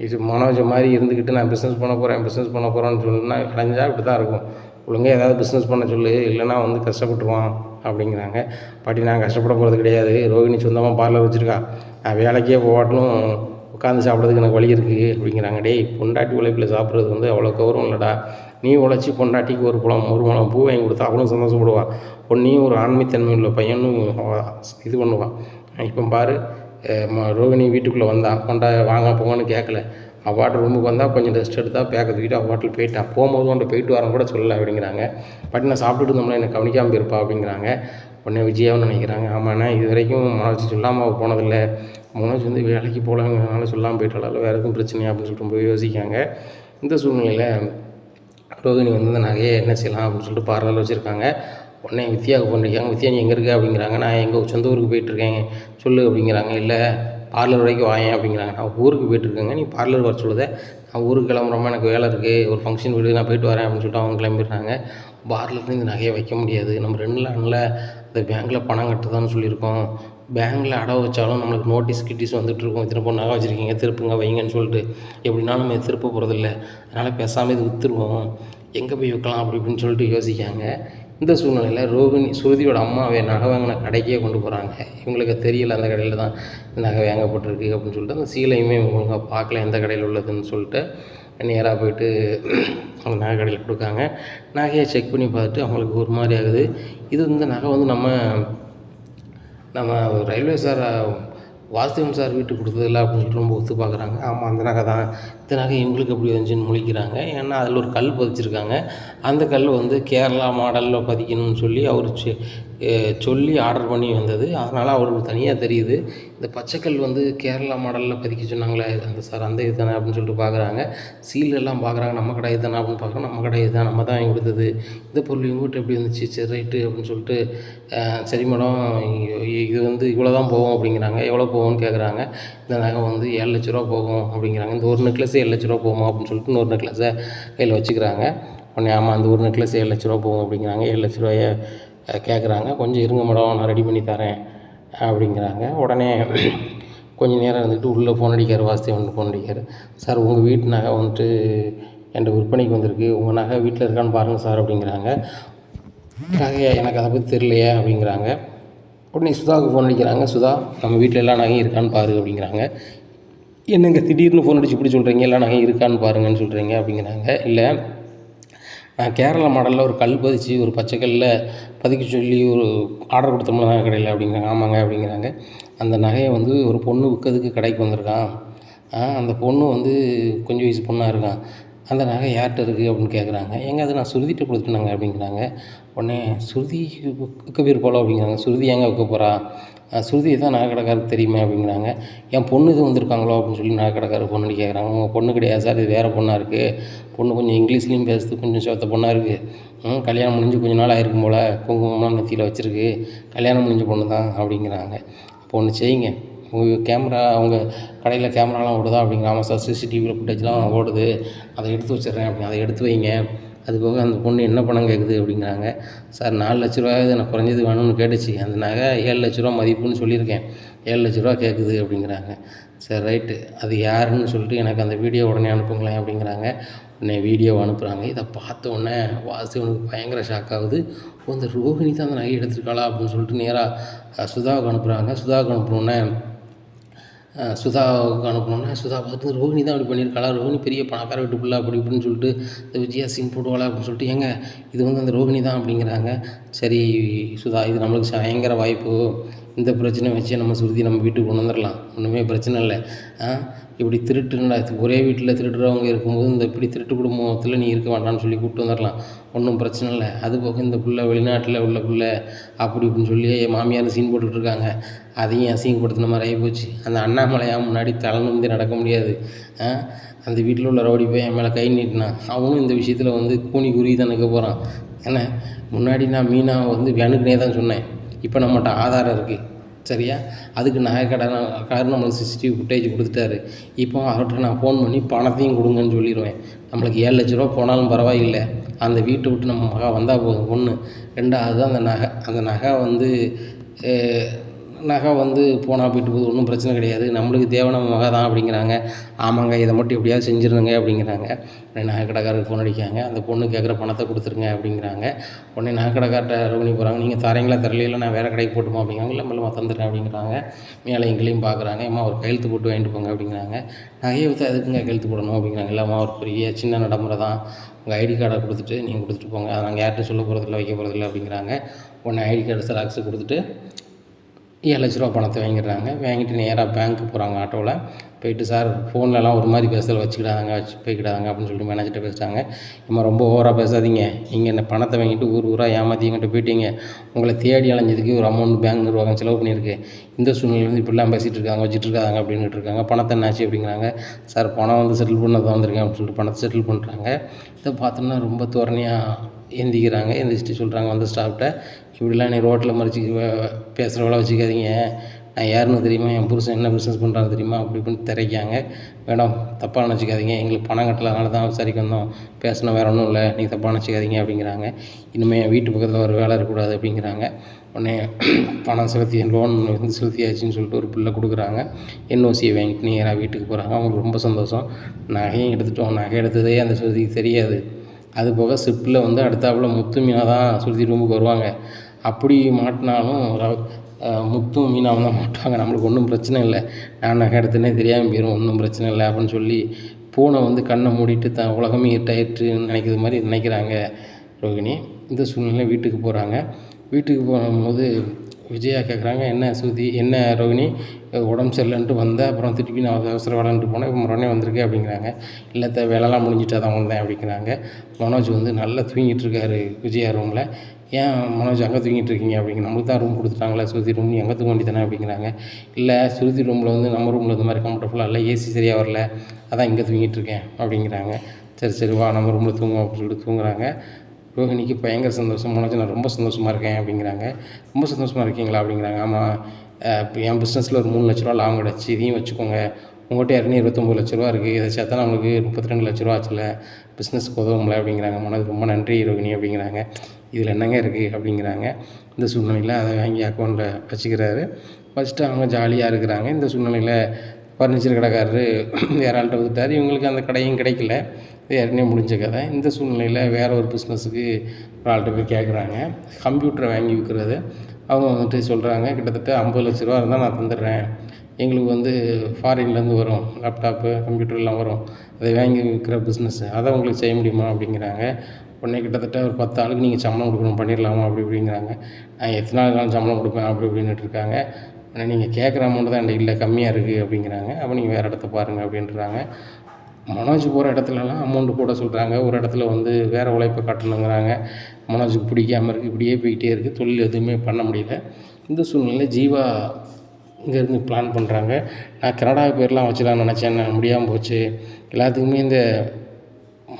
இது மனோஜ் மாதிரி இருந்துக்கிட்டு நான் பிஸ்னஸ் பண்ண போகிறேன்னு சொன்னால் அடைஞ்சால் இப்படி தான் இருக்கும். ஒழுங்காக ஏதாவது பிஸ்னஸ் பண்ண சொல்லு, இல்லைனா வந்து கஷ்டப்பட்டுருவான் அப்படிங்கிறாங்க. பாட்டி நான் கஷ்டப்பட போகிறது கிடையாது, ரோகிணி சொந்தமாக பார்லர் வச்சுருக்கா, நான் வேலைக்கே போகாட்டிலும் உட்காந்து சாப்பிட்றதுக்கு எனக்கு வழி இருக்குது அப்படிங்கிறாங்க. பொண்டாட்டி உழைப்பில் சாப்பிட்றது வந்து அவ்வளோ கௌரவம் இல்லைடா. நீ உழைச்சி பொண்டாட்டிக்கு ஒரு முழம் பூ வாங்கி கொடுத்தா அவளும் சந்தோஷப்படுவாள். பொண்ணையும் ஒரு ஆண்மைத்தன்மை உள்ள பையனும் இது பண்ணுவாள். இப்போ பாரு, ரோகிணி வீட்டுக்குள்ளே வந்தான், வாங்க போங்கன்னு கேட்கல. அவ்வாட்டு ரூமுக்கு வந்தால் கொஞ்சம் ரெஸ்ட் எடுத்தால் பேக்க தூக்கிட்டு அவ்வாட்டில் போயிட்டான். போகும்போது அவன்கிட்ட போயிட்டு வரேன் கூட சொல்லலை அப்படிங்கிறாங்க. பாட்டி நான் சாப்பிட்டுட்டு இருந்தோம்னா என்னை கவனிக்காமல் இருப்பா அப்படிங்கிறாங்க. உடனே விஜயாவும் நினைக்கிறாங்க, ஆமாண்ணா இது வரைக்கும் மனோஜ் சொல்லாமல் அவள் போனதில்லை, மனோஜ் வந்து வேலைக்கு போகலங்கிறனால சொல்லாமல் போயிட்டாலும் வேறு எதுவும் பிரச்சனையா அப்படின்னு சொல்லிட்டு ரொம்ப யோசிக்காங்க. இந்த சூழ்நிலையில் ரோகிணி வந்து இந்த நகையை என்ன செய்யலாம் அப்படின்னு சொல்லிட்டு பார்லர் வச்சுருக்காங்க. உடனே வித்யாவுக்கு ஃபோன் அடிக்காங்க. வித்யா நீ எங்கே இருக்க அப்படிங்கிறாங்க. நான் எங்கள் சொந்த ஊருக்கு போயிட்டுருக்கேன் சொல்லு அப்படிங்கிறாங்க. இல்லை பார்லர் வரைக்கும் வாயேன் அப்படிங்கிறாங்க. நான் ஊருக்கு போயிட்டுருக்கேங்க, நீ பார்லர் வர சொல்லுதே, நான் ஊருக்கு கிளம்புறோமா, எனக்கு வேலை இருக்குது, ஒரு ஃபங்க்ஷன் வீடு, நான் போயிட்டு வரேன் அப்படின்னு சொல்லிட்டு அவங்க கிளம்பிடுறாங்க. பார்லர்லேருந்து இந்த நகையை வைக்க முடியாது, நம்ம 2 நாளில் அந்த பேங்க்கில் பணம் கட்டுதான்னு சொல்லியிருக்கோம், பேங்க்கில் அடவு வச்சாலும் நம்மளுக்கு நோட்டீஸ் வந்துட்டுருக்கோம், இத்தனை பொண்ணு நகை வச்சுருக்கீங்க திருப்புங்க வைங்கன்னு சொல்லிட்டு, எப்படினாலும் நம்ம திருப்ப போகிறதில்ல, அதனால் பேசாமல் இது விற்றுருவோம், எங்கே போய் வைக்கலாம் அப்படி இப்படின்னு சொல்லிட்டு யோசிக்காங்க. இந்த சூழ்நிலையில் ரோகிணி சுருதியோட அம்மாவை நகை வாங்கின கடைக்கே கொண்டு போகிறாங்க. இவங்களுக்கு தெரியல அந்த கடையில் தான் நகை வாங்கப்பட்டிருக்கு அப்படின்னு சொல்லிட்டு அந்த சீலையுமே இவங்க பார்க்கல எந்த கடையில் உள்ளதுன்னு சொல்லிட்டு நேராக போயிட்டு அவங்க நகை கடையில் கொடுக்காங்க. நகையை செக் பண்ணி பார்த்துட்டு அவங்களுக்கு ஒரு மாதிரி ஆகுது. இது இந்த நகை வந்து நம்ம ரயில்வே சார் வாசுதேவன் சார் வீட்டுக்கு கொடுத்ததில்ல அப்படின்னு சொல்லிட்டு ரொம்ப ஒத்து பார்க்குறாங்க. ஆமாம் அந்த நகை தான், இந்த நகை இவங்களுக்கு எப்படி வந்துச்சுன்னு முழிக்கிறாங்க. ஏன்னா அதில் ஒரு கல் பதிச்சிருக்காங்க. அந்த கல் வந்து கேரளா மாடலில் பதிக்கணும்னு சொல்லி அவர் சொல்லி ஆர்டர் பண்ணி வந்தது. அதனால் அவருக்கு தனியாக தெரியுது. இந்த பச்சைக்கல் வந்து கேரளா மாடலில் பதிக்க சொன்னாங்களே அந்த சார், அந்த இது தானே அப்படின்னு சொல்லிட்டு பார்க்குறாங்க. சீலெல்லாம் பார்க்குறாங்க, நம்ம கடை தானே அப்படின்னு பார்க்குறோம். நம்ம கடை தான், நம்ம தான் வாங்கி கொடுத்தது, இந்த பொருள் இவங்ககிட்ட எப்படி வந்துச்சு, சரி ரைட்டு அப்படின்னு சொல்லிட்டு சரி மேடம் இது வந்து இவ்வளோ தான் போகும் அப்படிங்கிறாங்க. எவ்வளோ போகும்னு கேட்குறாங்க. இந்த நகை வந்து 7 லட்ச ரூபா போகும் அப்படிங்கிறாங்க. இந்த ஒரு நெக்லஸே 7 லட்ச ரூபா போகுமா அப்படின்னு சொல்லிட்டு இன்னொரு நெக்லஸை கையில் வச்சுக்கிறாங்க. உடனே ஆமாம் அந்த ஒரு நெக்லஸ் 7 லட்ச ரூபா போகும் அப்படிங்கிறாங்க. 7 லட்ச ரூபாயை கேட்குறாங்க. கொஞ்சம் இருங்க மேடம் நான் ரெடி பண்ணி தரேன் அப்படிங்கிறாங்க. உடனே கொஞ்சம் நேரம் இருந்துக்கிட்டு உள்ளே ஃபோன் அடிக்கார், வாசுதேவன் ஃபோன் அடிக்கார். சார் உங்கள் வீட்டு நகை வந்துட்டு என்கிட்ட விற்பனைக்கு வந்திருக்கு, உங்கள் நகை வீட்டில் இருக்கான்னு பாருங்கள் சார் அப்படிங்கிறாங்க. நகையா எனக்கு அதை பற்றி தெரியலையே அப்படிங்கிறாங்க. உடனே சுதாவுக்கு ஃபோன் அடிக்கிறாங்க. சுதா நம்ம வீட்டில் எல்லா நகையும் இருக்கான்னு பாரு அப்படிங்கிறாங்க. என்னங்க திடீர்னு ஃபோன் அடிச்சு இப்படி சொல்கிறீங்க, எல்லா நகையும் இருக்கான்னு பாருங்கன்னு சொல்கிறீங்க அப்படிங்கிறாங்க. இல்லை நான் கேரளா மாடலில் ஒரு கல் பதிச்சு ஒரு பச்சை கல்லில் பதிக்க சொல்லி ஒரு ஆர்டர் கொடுத்தோம்ல நகை கடையில் அப்படிங்கிறாங்க. ஆமாங்க அப்படிங்கிறாங்க. அந்த நகையை வந்து ஒரு பொண்ணு விற்கிறதுக்கு கடைக்கு வந்திருக்கான். அந்த பொண்ணு வந்து கொஞ்சம் வயசு பொண்ணாக இருக்கான். அந்த நகை யார்கிட்ட இருக்குது அப்படின்னு கேட்குறாங்க. ஏங்க அது நான் சுருதிகிட்ட கொடுத்துட்டாங்க அப்படிங்கிறாங்க. உடனே சுருதி விற்க பேர் போல அப்படிங்கிறாங்க. சுருதி ஏங்க விற்க போகிறா, சுருதியை தான் நகை கடைக்காரருக்கு தெரியுமே அப்படிங்கிறாங்க. என் பொண்ணு இது வந்திருக்காங்களோ அப்படின்னு சொல்லி நகை கடைக்காரர் பொண்ணு கேட்குறாங்க. உங்கள் பொண்ணு கிடையாது சார், இது வேறு பொண்ணாக இருக்குது, பொண்ணு கொஞ்சம் இங்கிலீஷ்லேயும் பேசுறது கொஞ்சம் சொத்த பொண்ணாக இருக்குது, கல்யாணம் முடிஞ்சு கொஞ்சம் நாள் ஆயிருக்கும் போல், குங்குமம்லாம் நெத்தியில் வச்சுருக்கு, கல்யாணம் முடிஞ்ச பொண்ணு தான் அப்படிங்கிறாங்க. அப்போ ஒன்று செய்யுங்க, உங்கள் கேமரா அவங்க கடையில் கேமராலாம் ஓடுதா அப்படிங்கிற. ஆமாம் சார் சிசிடிவியில் ஃபுட்டேஜ்லாம் ஓடுது, அதை எடுத்து வச்சிடுறேன் அப்படி, அதை எடுத்து வைங்க, அது போக அந்த பொண்ணு என்ன பணம் கேட்குது அப்படிங்கிறாங்க. சார் 4 லட்ச ரூபாயாவது எனக்கு குறைஞ்சது வேணும்னு கேட்டுச்சு. அந்த நகை 7 லட்ச ரூபா மதிப்புன்னு சொல்லியிருக்கேன். 7 லட்ச ரூபா கேட்குது அப்படிங்கிறாங்க. சரி ரைட்டு, அது யாருன்னு சொல்லிட்டு எனக்கு அந்த வீடியோ உடனே அனுப்புங்களேன் அப்படிங்கிறாங்க. உடனே வீடியோவை அனுப்புகிறாங்க. இதை பார்த்த உடனே வாசுதேவனுக்கு பயங்கர ஷாக் ஆகுது. ஓ, இந்த ரோஹிணி தான் அந்த நகை எடுத்துருக்காளா அப்படின்னு சொல்லிட்டு நேராக சுதாவுக்கு அனுப்புகிறாங்க. சுதாவுக்கு அனுப்புனோடனே சுதா பார்த்து ரோஹிணி தான் அப்படி பண்ணியிருக்காளா, ரோஹிணி பெரிய பணக்கார வீட்டு பிள்ளை அப்படி இப்படின்னு சொல்லிட்டு இந்த விஜயா சீன் போடுவாளா அப்படின்னு சொல்லிட்டு, ஏங்க இது வந்து அந்த ரோஹிணி தான் அப்படிங்கிறாங்க. சரி சுதா, இது நம்மளுக்கு பயங்கர வாய்ப்பு. இந்த பிரச்சனை வச்சு நம்ம சுருதி நம்ம வீட்டுக்கு கொண்டு வந்துடலாம், ஒன்றுமே பிரச்சனை இல்லை. இப்படி திருட்டுன்னா ஒரே வீட்டில் திருடுறவங்க இருக்கும்போது இந்த இப்படி திருட்டு குடும்பத்தில் நீ இருக்க வேண்டாம்னு சொல்லி கூப்பிட்டு வந்துடலாம், ஒன்றும் பிரச்சனை இல்லை. அது போக இந்த பிள்ளை வெளிநாட்டில் உள்ள பிள்ளை அப்படி இப்படின்னு சொல்லி என் மாமியார் சீன் போட்டுட்ருக்காங்க, அதையும் அசிங்கப்படுத்தின மாதிரி ஆகிப்போச்சு. அந்த அண்ணாமலையா முன்னாடி தலை நிமிர்ந்து நடக்க முடியாது. அந்த வீட்டில் உள்ள ரவுடி போய் என் மேலே கை நீட்டினான். அவனும் இந்த விஷயத்தில் வந்து கூனி குறுகி தான் நிற்க போகிறான். ஏன்னா முன்னாடி நான் மீனா வந்து வேணுக்குனே தான் சொன்னேன், இப்போ நம்மகிட்ட ஆதாரம் இருக்குது சரியா, அதுக்கு நகைக்கடைக்காரர் நம்மளுக்கு CCTV ஃபுட்டேஜ் கொடுத்துட்டாரு. இப்போ அவர்கிட்ட நான் ஃபோன் பண்ணி பணத்தையும் கொடுங்கன்னு சொல்லிடுவேன். நம்மளுக்கு 7 லட்ச ரூபா போனாலும் பரவாயில்லை, அந்த வீட்டை விட்டு நம்ம மகா வந்தால் போதும். 1 2வது அந்த நகை வந்து போனால் போயிட்டு போகுது, ஒன்றும் பிரச்சனை கிடையாது, நம்மளுக்கு தேவை நம்ம மகா தான் அப்படிங்கிறாங்க. ஆமாங்க, இதை மட்டும் எப்படியாவது செஞ்சிருங்க அப்படிங்கிறாங்க. உடனே நகைக்கடைக்காரருக்கு ஃபோன் அடிக்காங்க. அந்த பொண்ணு கேட்குற பணத்தை கொடுத்துருங்க அப்படிங்கிறாங்க. உடனே நகைக்கடைக்கார்ட்ட ரோஹிணி போகிறாங்க. நீங்கள் தரீங்களா தரலையில நான் வேறு கடைக்கு போட்டுமா அப்படிங்கிறாங்க. இல்லை மெல்லமா தந்துடுறேன் அப்படிங்கிறாங்க. மேலே எங்களையும் பார்க்குறாங்க. அம்மா ஒரு கையெழுத்து போட்டு வாங்கிட்டு போங்க அப்படிங்கிறாங்க. நகையை விற்று எதுக்குங்க கையெழுத்து போடணும் அப்படிங்கிறாங்க. இல்லைம்மா ஒரு பெரிய சின்ன நடைமுறை தான், உங்கள் ஐடி கார்டை கொடுத்துட்டு நீங்கள் கொடுத்துட்டு போங்க, அதை நாங்கள் யார்கிட்டும் சொல்ல போகிறதில்ல வைக்க போகிறதில்ல அப்படிங்கிறாங்க. உடனே ஐடி கார்டு ஜெராக்ஸ் கொடுத்துட்டு 7 லட்ச ரூபா பணத்தை வாங்கிடுறாங்க. வாங்கிட்டு நேராக பேங்க்கு போகிறாங்க. ஆட்டோவில் போயிட்டு, சார் ஃபோன்லலாம் ஒரு மாதிரி பேசல, வச்சுக்கிடாதாங்க போய்க்கிடாதாங்க அப்படின்னு சொல்லிட்டு மேனேஜர்கிட்ட பேசுகிறாங்க. இம்மா ரொம்ப ஓவராக பேசாதீங்க, நீங்கள் என்ன பணத்தை வாங்கிட்டு ஊராக ஏமாற்றி எங்கிட்ட போயிட்டீங்க, உங்களை தேடி அலைஞ்சதுக்கு ஒரு அமௌண்ட் பேங்க் நிர்வாகம் செலவு பண்ணியிருக்கு, இந்த சூழ்நிலை இப்படிலாம் பேசிகிட்டு இருக்காங்க, வச்சுட்டு இருக்காங்க அப்படின்ட்டு இருக்காங்க. பணத்தை என்னாச்சு அப்படிங்கிறாங்க. சார் பணம் வந்து செட்டில் பண்ண தான் வந்திருக்கேன் அப்படின்னு சொல்லிட்டு பணத்தை செட்டில் பண்ணுறாங்க. இதை பார்த்தோன்னா ரொம்ப தோரணையாக எந்திக்கிறாங்க. எந்திரிச்சிட்டு சொல்கிறாங்க வந்து ஸ்டாஃப்கிட்ட, இப்படிலாம் நீ ரோட்டில் மறிச்சு பேசுகிறவளை வச்சுக்காதீங்க, நான் யாருன்னு தெரியுமா, என் புருஷன் என்ன பிஸ்னஸ் பண்ணுறாங்க தெரியுமா அப்படி இப்படின்னு திரைக்காங்க. மேடம் தப்பாக நினச்சிக்காதீங்க, எங்களுக்கு பணம் கட்டலனால தான் விசாரிக்க வந்தோம், பேசணும் வேறு ஒன்றும் இல்லை, நீங்கள் தப்பாக நினச்சிக்காதீங்க அப்படிங்கிறாங்க. இனிமேல் என் வீட்டு பக்கத்தில் ஒரு வேலை இருக்கக்கூடாது அப்படிங்கிறாங்க. உடனே பணம் செலுத்தி லோன் வந்து செலுத்தியாச்சுன்னு சொல்லிட்டு ஒரு பில்லை கொடுக்குறாங்க. NOCயை வாங்கிட்டு நேராக வீட்டுக்கு போகிறாங்க. அவங்களுக்கு ரொம்ப சந்தோஷம். நகையும் எடுத்துட்டோம், நகை எடுத்ததே அந்த சுருதிக்கு தெரியாது. அது போக ஷிப்பில் வந்து அடுத்தாப்புல முத்து மீனா தான் சுருதி ரூமுக்கு வருவாங்க. அப்படி மாட்டினாலும் முத்தும் மீனாவும் தான் மாட்டுவாங்க. நம்மளுக்கு ஒன்றும் பிரச்சனை இல்லை, நான் நகை எடுத்தேனே தெரியாமல் போயிடும், ஒன்றும் பிரச்சனை இல்லை அப்படின்னு சொல்லி பூனை வந்து கண்ணை மூடிட்டு உலகமே இருட்டாயிட்டுன்னு நினைக்கிற மாதிரி நினைக்கிறாங்க ரோகிணி. இந்த சூழ்நிலை வீட்டுக்கு போகிறாங்க. வீட்டுக்கு போகும்போது விஜயா கேட்குறாங்க, என்ன சுருதி, என்ன ரோகிணி உடம்பு சரியில்லைன்ட்டு வந்தேன், அப்புறம் திருப்பி நான் அவசர வேலைன்ட்டு போனேன், இப்போ உடனே வந்திருக்கேன் அப்படிங்கிறாங்க. இல்லை வேலைலாம் முடிஞ்சிட்டா தான் வந்தேன் அப்படிங்கிறாங்க. மனோஜ் வந்து நல்லா தூங்கிட்டு இருக்காரு விஜயா ரூமில். ஏன் மனோஜ் அங்கே தூங்கிட்டு இருக்கீங்க அப்படிங்கிற, நம்மளுக்கு தான் ரூம் கொடுத்துட்டாங்களே சுருதி ரூம், நீ எங்கே தூங்க வேண்டியதானே அப்படிங்கிறாங்க. இல்லை சுருதி ரூமில் வந்து நம்ம ரூமில் இந்த மாதிரி கம்ஃபர்டபுளாக இல்லை, AC சரியாக வரல, அதான் இங்கே தூங்கிட்டு இருக்கேன் அப்படிங்கிறாங்க. சரி வா நம்ம ரூமில் தூங்குவோம் அப்படின்னு சொல்லிட்டு தூங்குறாங்க. ரோஹிணிக்கு பயங்கர சந்தோஷம். மனோஜ் நான் ரொம்ப சந்தோஷமாக இருக்கேன் அப்படிங்கிறாங்க. ரொம்ப சந்தோஷமாக இருக்கீங்களா அப்படிங்கிறாங்க. ஆமாம், இப்போ என் பிஸ்னஸில் ஒரு 3 லட்ச ரூபா லாபம் கிடச்சி, இதையும் வச்சுக்கோங்க, உங்கள்கிட்ட ஏற்கனவே 29 லட்ச ரூபா இருக்குது, இதை சேர்த்தா நம்மளுக்கு 32 லட்ச ரூபா ஆச்சுல, பிஸ்னஸ்க்கு உதவும்ல அப்படிங்கிறாங்க. மனோஜ் ரொம்ப நன்றி ரோஹிணி அப்படிங்கிறாங்க. இதில் என்னங்க இருக்குது அப்படிங்கிறாங்க. இந்த சூழ்நிலையில் அதை வாங்கி அக்கௌண்ட்டில் வச்சுக்கிறாரு. வச்சுட்டு அவங்க ஜாலியாக இருக்கிறாங்க. இந்த சூழ்நிலையில் ஃபர்னிச்சர் கடைக்காரரு வேறு ஆள்கிட்ட விட்டுட்டார். இவங்களுக்கு அந்த கடையும் கிடைக்கல, இது ஏற்கனவே முடிஞ்ச கதை. இந்த சூழ்நிலையில் வேறு ஒரு பிஸ்னஸுக்கு ஒரு ஆள்கிட்ட போய் கேட்குறாங்க, கம்ப்யூட்டரை வாங்கி விற்கிறது. அவங்க வந்துட்டு சொல்கிறாங்க, கிட்டத்தட்ட 50 லட்ச ரூபா இருந்தால் நான் தந்துடுறேன், எங்களுக்கு வந்து ஃபாரின்லேருந்து வரும் லேப்டாப்பு கம்ப்யூட்டர்லாம் வரும், அதை வாங்கி விற்கிற பிஸ்னஸ்ஸு, அதை உங்களுக்கு செய்ய முடியுமா அப்படிங்கிறாங்க. உடனே கிட்டத்தட்ட ஒரு 10 ஆளுக்கு நீங்கள் சம்பளம் கொடுக்கணும், பண்ணிடலாமா அப்படிங்கிறாங்க. நான் எத்தனை நாள் சம்பளம் கொடுப்பேன் அப்படி இப்படின்னுட்டு இருக்காங்க. ஆனால் நீங்கள் கேட்குற அமௌண்ட்டு தான் என்கிட்ட இல்லை, கம்மியாக இருக்குது அப்படிங்கிறாங்க. அப்போ நீங்கள் வேறு இடத்த பாருங்கள் அப்படின்றாங்க. மனோஜ் போகிற இடத்துலலாம் அமௌண்ட்டு கூட சொல்கிறாங்க. ஒரு இடத்துல வந்து வேறு உழைப்பை காட்டணுங்கிறாங்க. மனோஜுக்கு பிடிக்காமல் இருக்குது, இப்படியே போய்கிட்டே இருக்குது, தொழில் எதுவுமே பண்ண முடியல. இந்த சூழ்நிலையில் ஜீவா இங்கேருந்து பிளான் பண்ணுறாங்க, நான் கனடா பேர்லாம் வச்சுலான்னு நினச்சேன், நான் முடியாமல் போச்சு, எல்லாத்துக்குமே இந்த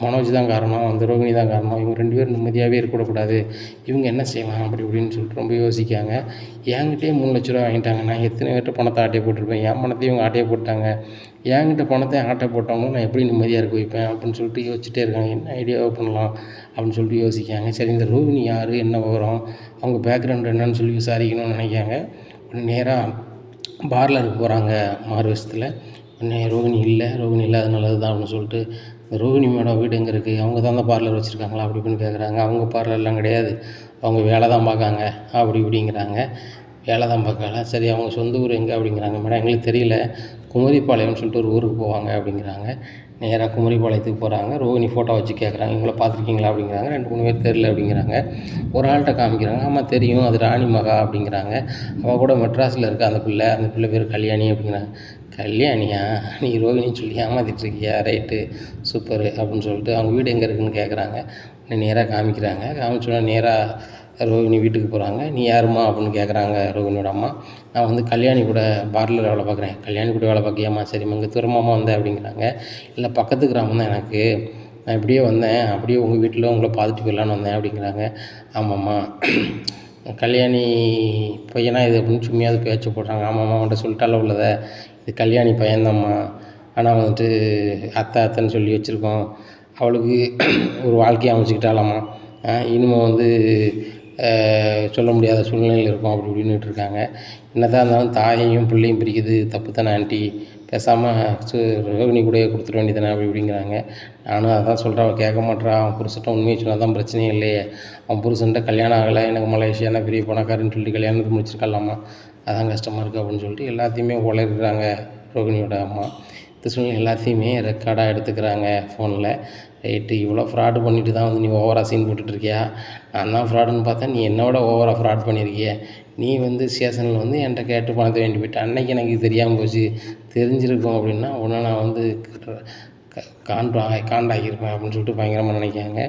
மனோஜ் தான் காரணம், அந்த ரோகிணி தான் காரணம், இவங்க 2 பேரும் நிம்மதியாகவே இருக்கக்கூடாது, இவங்க என்ன செய்யலாம் அப்படி இப்படின்னு சொல்லிட்டு ரொம்ப யோசிக்காங்க. என்கிட்டயே 3,00,000 ரூபா வாங்கிட்டாங்க, நான் எத்தனை பேர்கிட்ட பணத்தை ஆட்டையை போட்டிருப்பேன், என் பணத்தையும் இவங்க ஆட்டையை போட்டாங்க, என்கிட்ட பணத்தை ஆட்டை போட்டவங்களும் நான் எப்படி நிம்மதியாக இருக்க வைப்பேன் அப்படின்னு சொல்லிட்டு யோசிச்சுட்டே இருக்காங்க. என்ன ஐடியாவை பண்ணலாம் அப்படின்னு சொல்லிட்டு யோசிக்காங்க. சரி, இந்த ரோகிணி யார், என்ன விவரம், அவங்க பேக்ரவுண்ட் என்னன்னு சொல்லி விசாரிக்கணும்னு நினைக்காங்க. நேராக பார்லருக்கு போகிறாங்க மாறு வேஷத்தில். உடனே ரோகிணி இல்லாத நல்லது தான் அப்படின்னு சொல்லிட்டு, இந்த ரோகிணி மேடம் வீடு எங்கே இருக்குது, அவங்க தான் அந்த பார்லர் வச்சுருக்காங்களா அப்படி இப்படின்னு கேட்குறாங்க. அவங்க பார்லர்லாம் கிடையாது, அவங்க வேலை தான் பார்க்காங்க அப்படி இப்படிங்கிறாங்க. வேலை தான் பார்க்கல, சரி அவங்க சொந்த ஊர் எங்கே அப்படிங்கிறாங்க. மேடம் எங்களுக்கு தெரியல, குமரிப்பாளையம்னு சொல்லிட்டு ஒரு ஊருக்கு போவாங்க அப்படிங்கிறாங்க. நேராக குமரிப்பாளையத்துக்கு போகிறாங்க. ரோகிணி ஃபோட்டோ வச்சு கேட்குறாங்க, இவங்கள பார்த்துருக்கீங்களா அப்படிங்கிறாங்க. 2-3 பேர் தெரில அப்படிங்கிறாங்க. ஒரு ஆள்கிட்ட காமிக்கிறாங்க, ஆமாம் தெரியும், அது ராணி மகா அப்படிங்கிறாங்க. அவள் கூட மெட்ராஸில் இருக்கா அந்த பிள்ளை பேர் கல்யாணி அப்படிங்கிறாங்க. கல்யாணியா, நீ ரோகிணின்னு சொல்லி ஏமாத்திட்டுருக்கியா, ரைட்டு சூப்பரு அப்படின்னு சொல்லிட்டு அவங்க வீடு எங்கே இருக்குதுன்னு கேட்குறாங்க. நேராக காமிக்கிறாங்க. காமிச்சோன்னா நேராக ரோகிணி வீட்டுக்கு போகிறாங்க. நீ யாரும்மா அப்படின்னு கேட்குறாங்க ரோகிணியோட அம்மா. நான் வந்து கல்யாணி கூட பார்லர் வேலை பார்க்குறேன். கல்யாணி கூட வேலை பார்க்கியாம்மா, சரிம்மா இங்கே தூரமாம்மா வந்தேன் அப்படிங்கிறாங்க. இல்லை பக்கத்து கிராமம் தான் எனக்கு, நான் இப்படியே வந்தேன், அப்படியே உங்கள் வீட்டில் உங்களை பார்த்துட்டு போயிடலான்னு வந்தேன் அப்படிங்கிறாங்க. ஆமாம்மா, கல்யாணி பையனா இது அப்படின்னு சும்மையாவது பேச்சு போடுறாங்க. ஆமாம்மா அவன்கிட்ட சொல்லிட்டால உள்ளதை, இது கல்யாணி பையன்தாம்மா, ஆனால் வந்துட்டு அத்தைன்னு சொல்லி வச்சுருக்கோம், அவளுக்கு ஒரு வாழ்க்கையை அமைச்சிக்கிட்டாலாம்மா, இனிமேல் வந்து சொல்ல முடியாத சூழ்நிலையில் இருக்கும் அப்படி இப்படின்னுட்டு இருக்காங்க. என்னதான் இருந்தாலும் தாயையும் பிள்ளையும் பிரிக்குது தப்பு தானே ஆண்டி, பேசாமல் ரோகிணி கூடயே கொடுத்துட வேண்டியதானே அப்படி இப்படிங்கிறாங்க. நானும் அதான் சொல்கிறேன், அவள் கேட்க மாட்டேறா, அவன் புருஷன்ட்ட உண்மையை சொன்னால் தான் பிரச்சனையே இல்லையே, அவன் புருஷன்ட்ட கல்யாணம் ஆகலை, எனக்கு மலேசியானா பெரிய பணக்காரன்னு சொல்லிட்டு கல்யாணத்தை முடிச்சிருக்கலாமா, அதான் கஷ்டமாக இருக்குது அப்படின்னு சொல்லிட்டு எல்லாத்தையுமே உளறிடுறாங்க ரோகிணியோட அம்மா. இந்த சூழ்நிலை எல்லாத்தையுமே ரெக்கார்டாக எடுத்துக்கிறாங்க ஃபோனில். ரைட்டு, இவ்வளோ ஃப்ராடு பண்ணிட்டு தான் வந்து நீ ஓவராக சீன் போட்டுட்ருக்கியா, நான் தான் ஃப்ராடுன்னு பார்த்தா நீ என்னோட ஓவராக ஃப்ராட் பண்ணியிருக்கிய, நீ வந்து ஸ்டேஷனில் வந்து என்கிட்ட கேட்டு பணத்தை வேண்டி போயிட்ட, அன்னைக்கு எனக்கு தெரியாமல் போச்சு, தெரிஞ்சிருக்கும் அப்படின்னா உடனே நான் வந்து காண்டாகியிருப்பேன் அப்படின்னு சொல்லிட்டு பயங்கரமாக நினைக்காங்க.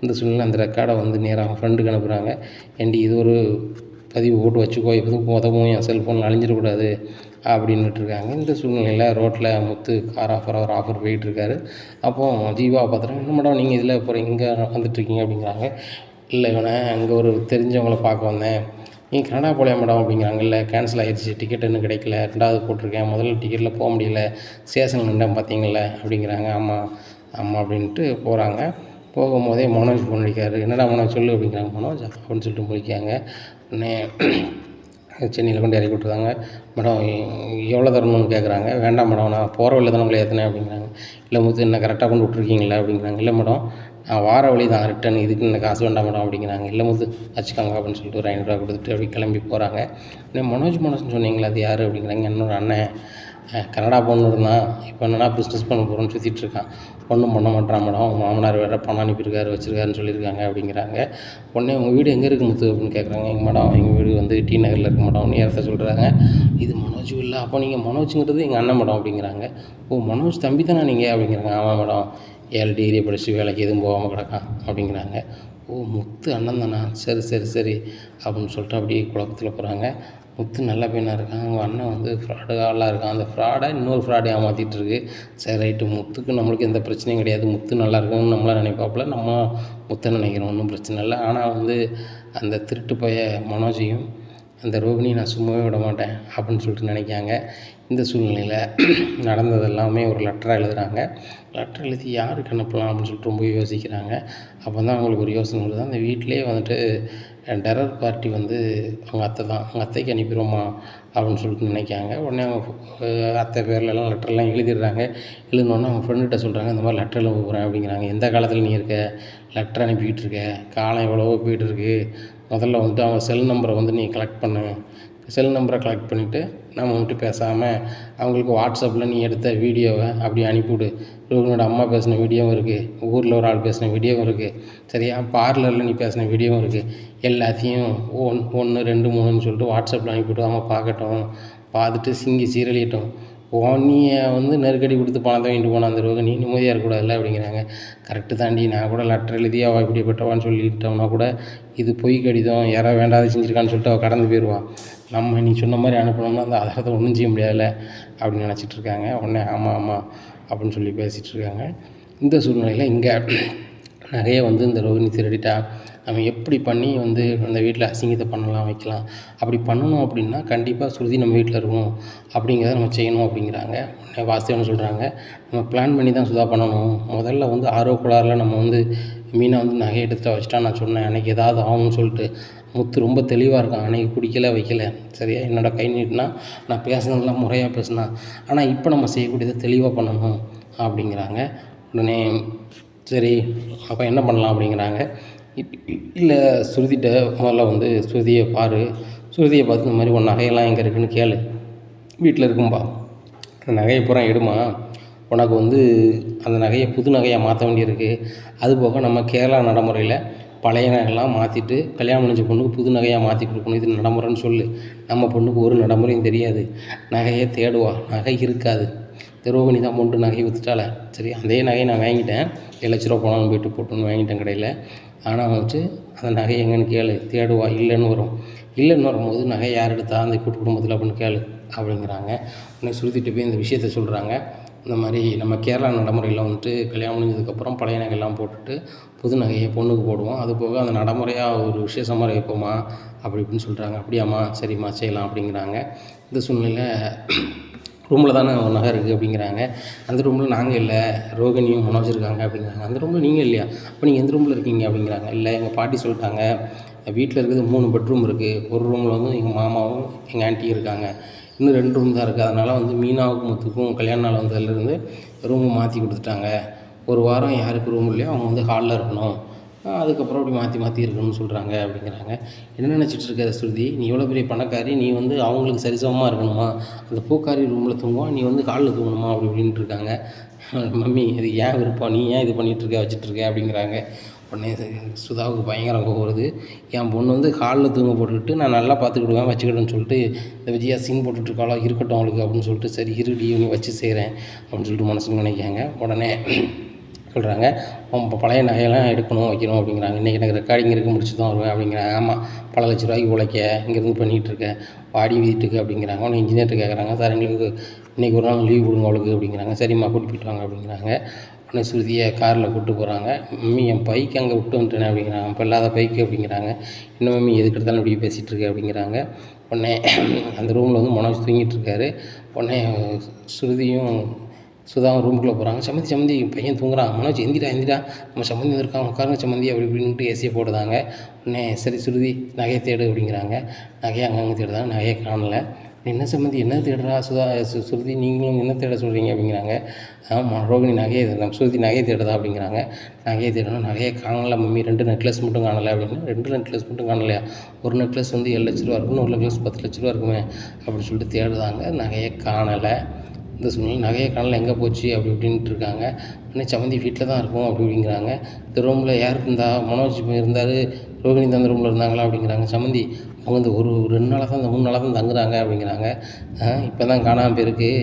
இந்த சூழ்நிலை அந்த ரெக்கார்டை வந்து நேராக அவங்க ஃப்ரெண்டுக்கு அனுப்புகிறாங்க. ஏண்டி இது ஒரு பதிவு போட்டு வச்சுக்கோ, இப்போதும் உதவும் என் செல்ஃபோனில் அழிஞ்சிடக்கூடாது அப்படின்னுட்டுருக்காங்க. இந்த சூழ்நிலையில் ரோட்டில் முத்து கார் ஆஃபர் போயிட்டுருக்காரு. அப்போது ஜீவா பார்த்துட்டு, என்ன மேடம் நீங்கள் இதில் போகிறீங்க, இங்கே வந்துட்டுருக்கீங்க அப்படிங்கிறாங்க. இல்லை இவனை அங்கே ஒரு தெரிஞ்சவங்கள பார்க்க வந்தேன், நீங்கள் கனடா போகலையா மேடம் அப்படிங்கிறாங்க. இல்லை கேன்சல் ஆகிடுச்சு, டிக்கெட் இன்னும் கிடைக்கல, 2வது போட்டிருக்கேன், முதல்ல டிக்கெட்டில் போக முடியல, ஸ்டேஷன் நின்றேன் பார்த்தீங்கள அப்படிங்கிறாங்க. ஆமாம் அப்படின்ட்டு போகிறாங்க. போகும்போதே மனோஜ் ஃபோன் அடிக்காரு. என்னடா மனோஜ் சொல்லு அப்படிங்கிறாங்க. மனோஜ் அப்படின்னு சொல்லிட்டு முடிக்காங்க. உடனே சென்னையில் கொண்டு இறக்கி விட்ருக்காங்க. மேடம் எவ்வளோ தரணும்னு கேட்குறாங்க. வேண்டாம் மேடம், நான் போகிற வழியில் தானே உங்களை ஏற்றினேன் அப்படிங்கிறாங்க. இல்லை முத்து என்ன கரெக்டாக கொண்டு விட்ருக்கீங்களா அப்படிங்கிறாங்க. இல்லை மேடம் நான் வார வழி தான் ரிட்டன், இதுக்கு இந்த காசு வேண்டாம் மேடம் அப்படிங்கிறாங்க. இல்லை முத்து வச்சுக்காங்க அப்படின்னு சொல்லிட்டு ஒரு 500 ரூபா கொடுத்துட்டு அப்படி கிளம்பி போகிறாங்க. உடனே மனோஜ்னு சொன்னீங்களா, அது யார் அப்படிங்கிறாங்க. என்னோட அண்ணன் கனடா போகணுன்னு இருந்தான், இப்போ என்னன்னா பிஸ்னஸ் பண்ண போகிறோன்னு சுற்றிட்டு இருக்கான், ஒன்றும் பண்ண மாட்டான் மேடம், அவங்க மாமனார் வேறு பணம் அனுப்பியிருக்காரு வச்சுருக்காருன்னு சொல்லியிருக்காங்க அப்படிங்கிறாங்க. உடனே உங்கள் வீடு எங்கே இருக்குது முத்து அப்படின்னு கேட்குறாங்க. எங்கள் மேடம் எங்கள் வீடு வந்து டி நகரில் இருக்க மேடம் நேரத்தை சொல்கிறாங்க. இது மனோஜ் இல்லை, அப்போ நீங்கள் மனோஜுங்கிறது எங்கள் அண்ணன் மேடம் அப்படிங்கிறாங்க. ஓ மனோஜ் தம்பி தானே நீங்கள் அப்படிங்கிறாங்க. ஆமாம் மேடம், 7 டிகிரி படித்து வேலைக்கு எதுவும் போகாமல் கிடக்கான் அப்படிங்கிறாங்க. ஓ முத்து அண்ணன் தானா, சரி அப்படின்னு சொல்லிட்டு அப்படியே குழப்பத்தில் போகிறாங்க. முத்து நல்ல பையனாக இருக்கான், அவங்க அண்ணன் வந்து ஃப்ராடு ஆளாக இருக்கான், அந்த ஃப்ராடை இன்னொரு ஃப்ராடை ஏமாற்றிட்டுருக்கு. சரி ரைட்டு, முத்துக்கு நம்மளுக்கு எந்த பிரச்சனையும் கிடையாது, முத்து நல்லா இருக்குன்னு நம்மளாம் நினைப்பாப்புல, நம்ம முத்தை நினைக்கிறோம், ஒன்றும் பிரச்சனை இல்லை. ஆனால் வந்து அந்த திருட்டு பைய மனோஜையும் அந்த ரோகிணி நான் சும்மாவே விட மாட்டேன் அப்படின்னு சொல்லிட்டு நினைக்காங்க. இந்த சூழ்நிலையில் நடந்தது எல்லாமே ஒரு லெட்டராக எழுதுகிறாங்க. லெட்டர் எழுதி யாருக்கு அனுப்பலாம் அப்படின்னு சொல்லிட்டு ரொம்ப யோசிக்கிறாங்க. அப்போ தான் அவங்களுக்கு ஒரு யோசனை வருது, அந்த வீட்டிலே வந்துட்டு டெரர் பார்ட்டி வந்து அவங்க அத்தை தான், அவங்க அத்தைக்கு அனுப்பிடுவோமா அப்படின்னு சொல்லிட்டு நினைக்காங்க. உடனே அவங்க அத்தை பேர்லலாம் லெட்டர்லாம் எழுதிடுறாங்க. எழுதினோடனே அவங்க ஃப்ரெண்டுகிட்ட சொல்கிறாங்க, இந்த மாதிரி லெட்டர் எழுத போகிறேன் அப்படிங்கிறாங்க. எந்த காலத்தில் நீ இருக்க, லெட்டர் அனுப்பிக்கிட்டு இருக்க, காலம் எவ்வளவோ போயிட்டுருக்கு, முதல்ல வந்துட்டு அவங்க செல் நம்பரை வந்து நீ கலெக்ட் பண்ணு, செல் நம்பரை கலெக்ட் பண்ணிவிட்டு நம்ம வந்துட்டு பேசாமல் அவங்களுக்கு வாட்ஸ்அப்பில் நீ எடுத்த வீடியோவை அப்படி அனுப்பிவிடு. ரோகிணியோட அம்மா பேசின வீடியோவும் இருக்குது, ஊரில் ஒரு ஆள் பேசின வீடியோவும் இருக்குது, சரியா, பார்லரில் நீ பேசின வீடியோவும் இருக்குது, எல்லாத்தையும் 1 2 3ன்னு சொல்லிட்டு வாட்ஸ்அப்பில் அனுப்பிவிட்டு அவங்க பார்க்கட்டும், பார்த்துட்டு சிங்கி சீரழியட்டும். நீ வந்து நெருக்கடி கொடுத்து பணத்தை வாங்கிட்டு போன அந்த ரோகிணி நிம்மதியாக இருக்கக்கூடாதுல்ல அப்படிங்கிறாங்க. கரெக்டு தாண்டி, நான் கூட லெட்டர் எழுதி அவள் இப்படிப்பட்டவான்னு சொல்லிட்டோம்னா கூட இது பொய் கடிதம், யாராவது வேண்டாத செஞ்சுருக்கான்னு சொல்லிட்டு அவள் கடந்து போயிடுவான், நம்ம நீ சொன்ன மாதிரி அனுப்பணும்னா அந்த ஆதாரத்தை ஒன்றும் செய்ய முடியாதுல்ல அப்படின்னு நினச்சிட்ருக்காங்க. உடனே ஆமாம் அப்படின்னு சொல்லி பேசிகிட்டு இருக்காங்க. இந்த சூழ்நிலையில் இங்கே நகையை வந்து இந்த ரோகிணி திருடிட்டா நம்ம எப்படி பண்ணி வந்து அந்த வீட்டில் அசிங்கத்தை பண்ணலாம் வைக்கலாம். அப்படி பண்ணணும் அப்படின்னா கண்டிப்பாக ஸ்ருதி நம்ம வீட்டில் இருக்கணும் அப்படிங்கிறத நம்ம செய்யணும் அப்படிங்கிறாங்க. உடனே வாசுதேவன் சொல்கிறாங்க, நம்ம பிளான் பண்ணி தான் சுதா பண்ணணும். முதல்ல வந்து ஆர்வக்கோளாறில் நம்ம வந்து மீனை வந்து நகையை எடுத்துகிட்டு வச்சுட்டா நான் சொன்னேன் அன்றைக்கி ஏதாவது ஆகும்னு சொல்லிட்டு. முத்து ரொம்ப தெளிவாக இருக்கான். அன்றைக்கி குடிக்கல வைக்கல சரியா, என்னோடய கை நீட்டினா நான் பேசுனதெல்லாம் முறையாக பேசினேன். ஆனால் இப்போ நம்ம செய்யக்கூடியதை தெளிவாக பண்ணணும் அப்படிங்கிறாங்க. உடனே சரி அப்போ என்ன பண்ணலாம் அப்படிங்கிறாங்க. இல்லை ஸ்ருதிகிட்ட முதல்ல வந்து ஸ்ருதியை பாரு, ஸ்ருதியை பார்த்து இந்த மாதிரி உன் நகையெல்லாம் எங்கே இருக்குதுன்னு கேளு, வீட்டில் இருக்கும்பா, நகையை பூரா எடுமா, உனக்கு வந்து அந்த நகையை புது நகையாக மாற்ற வேண்டியிருக்கு. அதுபோக நம்ம கேரளா நடைமுறையில் பழைய நகையெல்லாம் மாற்றிட்டு கல்யாணம் முடிஞ்ச பொண்ணுக்கு புது நகையாக மாற்றி கொடுக்கணும், இது நடைமுறைன்னு சொல்லு. நம்ம பொண்ணுக்கு ஒரு நடைமுறையும் தெரியாது, நகையை தேடுவா, நகை இருக்காது. ரோகிணி தான் பொண்ணு நகையை விற்றுட்டால, சரி அதே நகையை நான் வாங்கிட்டேன், 7 லட்ச ரூபா போனாலும் போய்ட்டு போட்டுன்னு வாங்கிட்டேன் கடையில். ஆனால் வந்துட்டு அந்த நகை எங்கேன்னு கேளு, தேடுவா, இல்லைன்னு வரும். இல்லைன்னு வரும்போது நகை யார் எடுத்தா அந்த கூட்டு குடும்பத்தில் அப்படின்னு கேளு அப்படிங்கிறாங்க. உடனே சுருத்திட்டு போய் இந்த விஷயத்த சொல்கிறாங்க. இந்த மாதிரி நம்ம கேரளா நடைமுறையில் வந்துட்டு கல்யாணம் முடிஞ்சதுக்கப்புறம் பழைய நகையெல்லாம் போட்டுட்டு புது நகையை பொண்ணுக்கு போடுவோம். அது போக அந்த நடைமுறையாக ஒரு விசேஷமாக வைப்போமா அப்படி இப்படின்னு சொல்கிறாங்க. அப்படியாம்மா, சரிம்மா செய்யலாம் அப்படிங்கிறாங்க. இந்த சூழ்நிலையில் ரூமில் தானே ஒரு நகை இருக்குது அப்படிங்கிறாங்க. அந்த ரூமில் நாங்கள் இல்லை, ரோகிணியும் மனோஜ் இருக்காங்க அப்படிங்கிறாங்க. அந்த ரூமில் நீங்கள் இல்லையா, அப்போ நீங்கள் எந்த ரூமில் இருக்கீங்க அப்படிங்கிறாங்க. இல்லை எங்கள் பாட்டி சொல்லிட்டாங்க, வீட்டில் இருக்கிறது 3 பெட்ரூம் இருக்குது, ஒரு ரூமில் வந்து எங்கள் மாமாவும் எங்கள் ஆண்டியும் இருக்காங்க, இன்னும் 2 ரூம் தான் இருக்குது. அதனால் வந்து மீனாவுக்கும் முத்துக்கும் கல்யாண நாள் வந்ததுலேருந்து ரூமை மாற்றி கொடுத்துட்டாங்க. ஒரு வாரம் யாருக்கு ரூம் இல்லையோ அவங்க வந்து ஹாலில் இருக்கணும், அதுக்கப்புறம் அப்படி மாற்றி இருக்கணும்னு சொல்கிறாங்க அப்படிங்கிறாங்க. என்ன நினச்சிட்டு இருக்க ஸ்ருதி, நீ எவ்வளோ பெரிய பணக்காரி, நீ வந்து அவங்களுக்கு சரிசமமாக இருக்கணுமா, அந்த பூக்காரி ரூமில் தூங்குவான், நீ வந்து காலில் தூங்கணுமா அப்படி இப்படின்ட்டு இருக்காங்க. மம்மி இது ஏன் விருப்பம், நீ ஏன் இது பண்ணிகிட்ருக்க வச்சிட்ருக்க அப்படிங்கிறாங்க. உடனே சுதாவுக்கு பயங்கரம் கோவம் வருது. என் பொண்ணு வந்து காலில் தூங்க போட்டுக்கிட்டு நான் நல்லா பார்த்துக்கிடுவேன் வச்சுக்கிடுன்னு சொல்லிட்டு இந்த விஜயா சீன் போட்டுட்ருக்காளோ, இருக்கட்டும் அவளுக்கு அப்படின்னு சொல்லிட்டு, சரி இருடி நீ வச்சு செய்கிறேன் அப்படின்னு சொல்லிட்டு மனசுக்கு நினைக்காங்க. உடனே சொல்கிறாங்க, இப்போ பழைய நகையெல்லாம் எடுக்கணும் வைக்கணும் அப்படிங்கிறாங்க. இன்றைக்கி எனக்கு ரெக்கார்டிங் இருக்குது, முடிச்சு தான் வருவேன் அப்படிங்கிறாங்க. ஆமாம், பல லட்ச ரூபாய்க்கு உழைக்க இங்கேருந்து பண்ணிகிட்ருக்கேன், வாடி வீட்டுக்கு அப்படிங்கிறாங்க. உடனே இன்ஜினியர்கிட்ட கேட்குறாங்க, சார் எங்களுக்கு இன்றைக்கி ஒரு நாள் லீவ் கொடுங்க அவளுக்கு அப்படிங்கிறாங்க. சரிம்மா கூட்டிட்டு போயிட்டு வாங்க அப்படிங்கிறாங்க. உடனே ஸ்ருதியை காரில் கூப்பிட்டு போகிறாங்க. மம்மி என் பைக்கு அங்கே விட்டு வந்துட்டேனே அப்படிங்கிறாங்க. இப்போ இல்லாத பைக்கு அப்படிங்கிறாங்க. இன்னும் மம்மி எதுக்கு எடுத்தாலும் இப்படி பேசிகிட்டு இருக்கேன் அப்படிங்கிறாங்க. உடனே அந்த ரூமில் வந்து மனோஜ் தூங்கிட்டு இருக்காரு. உடனே ஸ்ருதியும் சுதாவும் ரூமுக்குள்ளே போகிறாங்க. சம்மந்தி பையன் தூங்குறான், மனோஜ் எந்திரா நம்ம சம்மந்தி வந்திருக்கான், உட்காருங்க சம்மந்தி அப்படி இப்படின்ட்டு ஏசியை போடுதாங்க. உடனே சரி ஸ்ருதி நகையை தேடு அப்படிங்கிறாங்க. நகையை அங்கங்கே தேடுதாங்க, நகையை காணலை. என்ன சம்மந்தி என்ன தேடுறா ஸ்ருதி, நீங்களும் என்ன தேட சொல்கிறீங்க அப்படிங்கிறாங்க. ஆமாம் ரோகிணி நகையை நம்ம ஸ்ருதி நகையை தேடுதா அப்படிங்கிறாங்க. நகையை தேடணும், நகையை காணலை மம்மி, 2 நெக்லஸ் மட்டும் காணலை அப்படின்னா. 2 நெக்லஸ் மட்டும் காணலையா, ஒரு நெக்லஸ் வந்து 7 லட்ச ரூபா இருக்குன்னு, ஒரு நெக்லஸ் 10 லட்ச ரூபா இருக்குமே அப்படின்னு சொல்லிட்டு தேடுதாங்க. நகையை காணலை. இந்த சூழ்நிலை நகையை காணலை, எங்கே போச்சு அப்படி இப்படின்ட்டு இருக்காங்க. உடனே சம்மந்தி வீட்டில் தான் இருக்கும் அப்படி இப்படிங்கிறாங்க. இந்த ரூமில் யார் இருந்தா, மனோஜ் இருந்தார், ரோகிணி தான் அந்த ரூமில் இருந்தாங்களா அப்படிங்கிறாங்க. சம்மந்தி அவங்க இந்த ஒரு 2 நாளாக தான், இந்த 3 நாளாக தான் தங்குறாங்க அப்படிங்கிறாங்க. இப்போ தான் காணாமல் போயிருக்கு,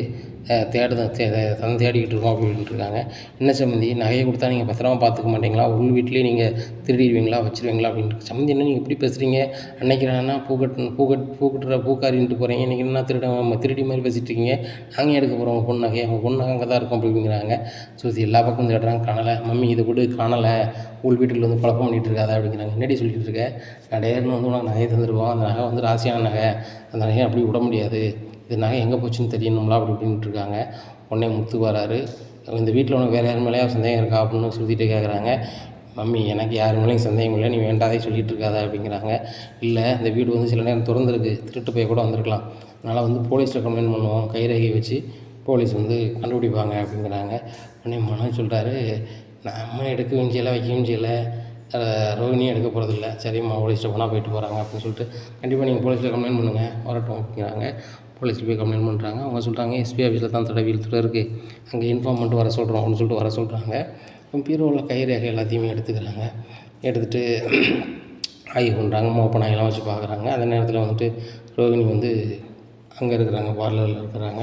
தேடிக்கிட்டு இருக்கோம் அப்படின்ட்டு இருக்காங்க. என்ன சம்மந்தி நகையை கொடுத்தா நீங்கள் பத்திரமா பார்த்துக்க மாட்டீங்களா, உங்கள் வீட்லேயே நீங்கள் திருடிடுவீங்களா வச்சுருவீங்களா அப்படின்ட்டு. சம்மந்தி என்ன நீங்கள் இப்படி பேசுகிறீங்க, அன்னைக்கு என்னன்னா பூக்கட்டுற பூக்காரின்ட்டு போகிறீங்க, இன்றைக்கி என்ன திருடி மாதிரி பேசிகிட்டு இருக்கீங்க, நாங்கள் எடுக்க போகிறோம் உங்கள் பொண்ணு நகை, உங்கள் பொண்ணு நகை அங்கே தான் இருக்கும் அப்படிங்கிறாங்க. சுற்றி எல்லா பக்கம் தேடுறாங்க, காணலை மம்மி, இதை கூட காணலை, உங்கள் வீட்டில் வந்து குழப்பம் பண்ணிகிட்டு இருக்காதா அப்படிங்கிறாங்க. என்னடி சொல்லிகிட்டு இருக்க, நடையர்னு வந்து உனக்கு நகையை தந்துடுவோம், அந்த நகை வந்து ராசியான நகை, அந்த நகையை அப்படி விட முடியாது, இது நகை எங்கே போச்சுன்னு தெரியணும்ல அப்படி இப்படின்ட்டு இருக்காங்க. உடனே முத்து வராரு. இந்த வீட்டில் உனக்கு வேறு யார் மேலேயா சந்தேகம் இருக்கா அப்படின்னு சொல்லிட்டு கேட்குறாங்க. மம்மி எனக்கு யார் மேலேயும் சந்தேகம் இல்லை, நீ வேண்டாதே சொல்லிகிட்டு இருக்காதா அப்படிங்கிறாங்க. இல்லை இந்த வீடு வந்து சில நேரம் திறந்துருக்கு, திருட்டு போய் கூட வந்திருக்கலாம், அதனால் வந்து போலீஸில் கம்ப்ளைண்ட் பண்ணுவோம், கைரேகை வச்சு போலீஸ் வந்து கண்டுபிடிப்பாங்க அப்படிங்கிறாங்க. உடனே மனோஜ் சொல்கிறாரு, நம்ம எடுக்கவும் செய்யலை வைக்கவும் செய்யலை, ரோகிணியும் எடுக்க போகிறதில்ல, சரிம்மா போலீஸ்கிட்ட போனால் போயிட்டு போகிறாங்க அப்படின்னு சொல்லிட்டு, கண்டிப்பாக நீங்கள் போலீஸில் கம்ப்ளைண்ட் பண்ணுங்கள் வரட்டும் அப்படிங்கிறாங்க. போலீஸில் போய் கம்ப்ளைண்ட் பண்ணுறாங்க. அவங்க சொல்கிறாங்க எஸ்பி ஆஃபீஸில் தான் தடவியில் இருக்குது, அங்கே இன்ஃபார்ம் பண்ணிட்டு வர சொல்கிறோம் அப்படின்னு சொல்லிட்டு வர சொல்கிறாங்க. பீரோவில் கைரேகை எல்லாத்தையுமே எடுத்துக்கிறாங்க. எடுத்துகிட்டு ஆய்வு பண்ணுறாங்க, மோப்ப நாயெல்லாம் வச்சு பார்க்குறாங்க. அந்த நேரத்தில் வந்துட்டு ரோகிணி வந்து அங்கே இருக்கிறாங்க, பார்லரில் இருக்கிறாங்க.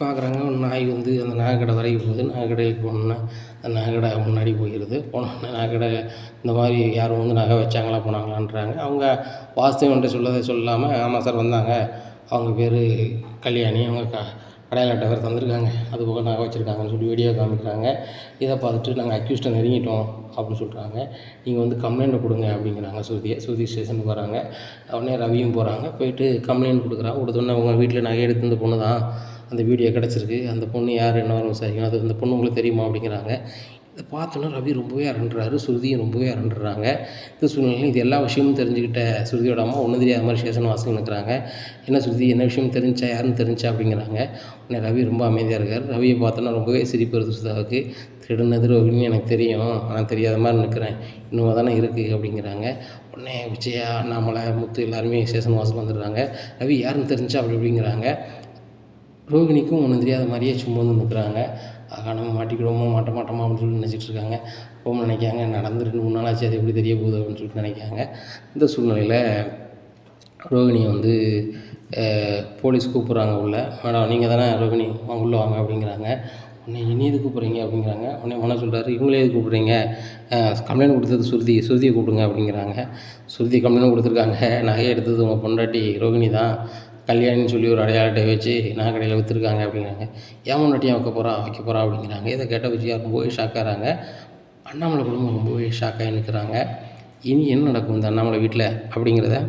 பார்க்குறாங்க, நாய் வந்து அந்த நகைக்கடை வரைக்கும் போகுது. நகைக்கடைக்கு போனோன்னா அந்த நகைக்கடை முன்னாடி போயிடுது. போனோடனே நகைக்கடை இந்த மாதிரி யாரும் வந்து நகை வச்சாங்களா போனாங்களான்றாங்க. அவங்க வாஸ்தவன்ட்ட சொல்லாமல், ஆமாம் சார் வந்தாங்க, அவங்க பேர் கல்யாணி, அவங்க அடையாள அட்டை வேறு தந்திருக்காங்க, அது போக நகை வச்சுருக்காங்கன்னு சொல்லி வீடியோ காமிக்கிறாங்க. இதை பார்த்துட்டு நாங்கள் அக்யூஸ்ட்டை நெருங்கிட்டோம் அப்படின்னு சொல்கிறாங்க. நீங்கள் வந்து கம்ப்ளைண்ட்டை கொடுங்க அப்படிங்கிறாங்க ஸ்ருதி ஸ்டேஷனுக்கு வராங்க. உடனே ரவியும் போகிறாங்க. போயிட்டு கம்ப்ளைண்ட் கொடுக்குறாங்க. கொடுத்தோன்னே உங்கள் வீட்டில் நகை எடுத்து இந்த பொண்ணு தான், அந்த வீடியோ கிடச்சிருக்கு, அந்த பொண்ணு யார் என்ன வரும் விசாரிக்கணும், அது அந்த பொண்ணு உங்களுக்கு தெரியுமா அப்படிங்கிறாங்க. இதை பார்த்தோன்னா ரவி ரொம்பவே அரண்டுறாரு, ஸ்ருதியும் ரொம்பவே அரண்டுறாங்க. இந்த சூழ்நிலையில் இது எல்லா விஷயமும் தெரிஞ்சுக்கிட்ட ஸ்ருதியோட அம்மா ஒன்றும் தெரியாத மாதிரி ஸ்டேஷன் வாசல் நிற்கிறாங்க. என்ன ஸ்ருதி, என்ன விஷயம் தெரிஞ்சா, யாருன்னு தெரிஞ்சா அப்படிங்கிறாங்க. உடனே ரவி ரொம்ப அமைதியாக இருக்கார். ரவியை பார்த்தோன்னா ரொம்பவே சிரிப்பு வருது சுதாவுக்கு. திருடுனது ரோகிணின்னு எனக்கு தெரியும், ஆனால் தெரியாத மாதிரி நிற்கிறேன், இன்னும் தானே இருக்குது அப்படிங்கிறாங்க. உடனே விஜயா, அண்ணாமலை, முத்து எல்லாருமே ஸ்டேஷன் வாசல் வந்துடுறாங்க. ரவி யாருன்னு தெரிஞ்சா அப்படிங்கிறாங்க. ரோகிணிக்கும் ஒன்றும் தெரியாத மாதிரியே சும்மா வந்து நிற்கிறாங்க. ஆகா, நம்ம மாட்டிக்கிடுவோமா மாட்ட மாட்டோமா அப்படின்னு சொல்லி நினச்சிட்டு இருக்காங்க. அப்போ நினைக்காங்க, நடந்து 2-3 நாள் ஆச்சு, அது எப்படி தெரிய போகுது அப்படின்னு சொல்லிட்டு நினைக்காங்க. இந்த சூழ்நிலையில் ரோகிணியை வந்து போலீஸ் கூப்பிட்றாங்க உள்ளே. மேடம் நீங்கள் தானே ரோகிணி, உள்ளே வாங்க அப்படிங்கிறாங்க. உடனே இனி எது கூப்பிட்றீங்க அப்படிங்கிறாங்க. உடனே மன சொல்கிறாரு, இவங்களே எது கூப்பிட்றீங்க, கம்ப்ளைண்ட் கொடுத்தது ஸ்ருதியை கூப்பிடுங்க அப்படிங்கிறாங்க. ஸ்ருதி கம்ப்ளைண்ட் கொடுத்துருக்காங்க, நகையை எடுத்தது உங்கள் பொண்டாட்டி ரோகிணி தான், கல்யாணின்னு சொல்லி ஒரு அடையாள அட்டை வச்சு நகை கடையில் விற்றுருக்காங்க அப்படிங்கிறாங்க. ஏன் முன்னாட்டியும் வைக்க போகிறா அப்படிங்கிறாங்க. இதை கேட்ட விஜயா ரொம்பவே ஷாக்காகிறாங்க. அண்ணாமலை குடும்பம் ரொம்பவே ஷாக்காகி நிற்கிறாங்க. இனி என்ன நடக்கும் இந்த அண்ணாமலை வீட்டில் அப்படிங்கிறத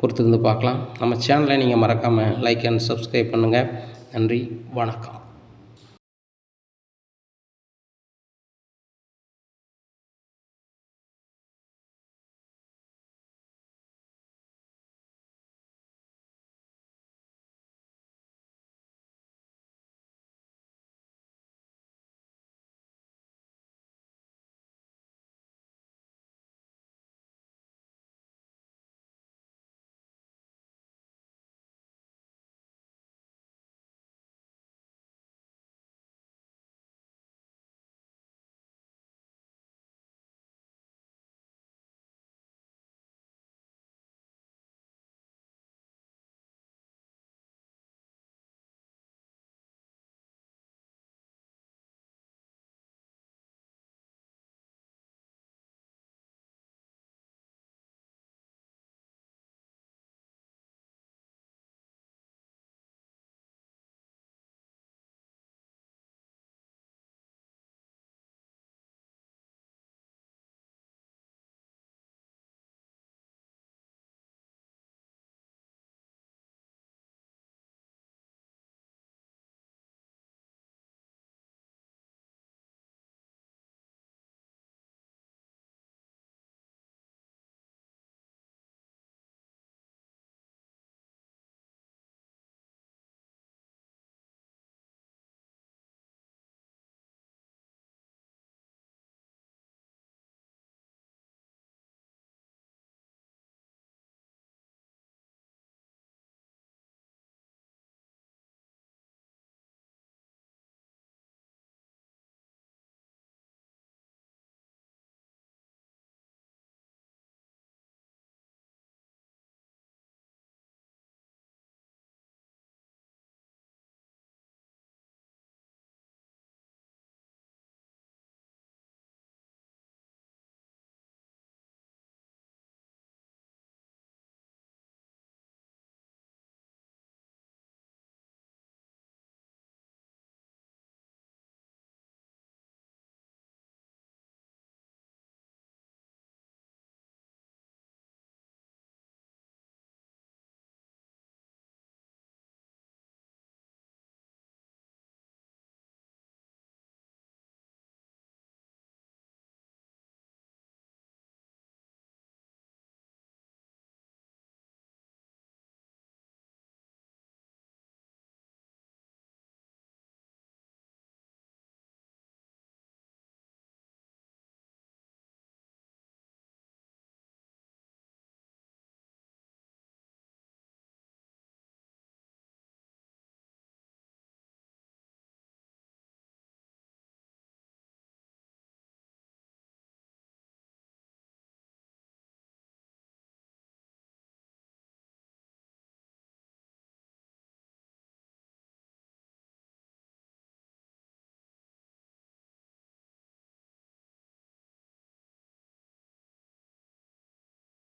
பொறுத்திருந்து பார்க்கலாம். நம்ம சேனலை நீங்கள் மறக்காமல் லைக் அண்ட் சப்ஸ்கிரைப் பண்ணுங்கள். நன்றி, வணக்கம்.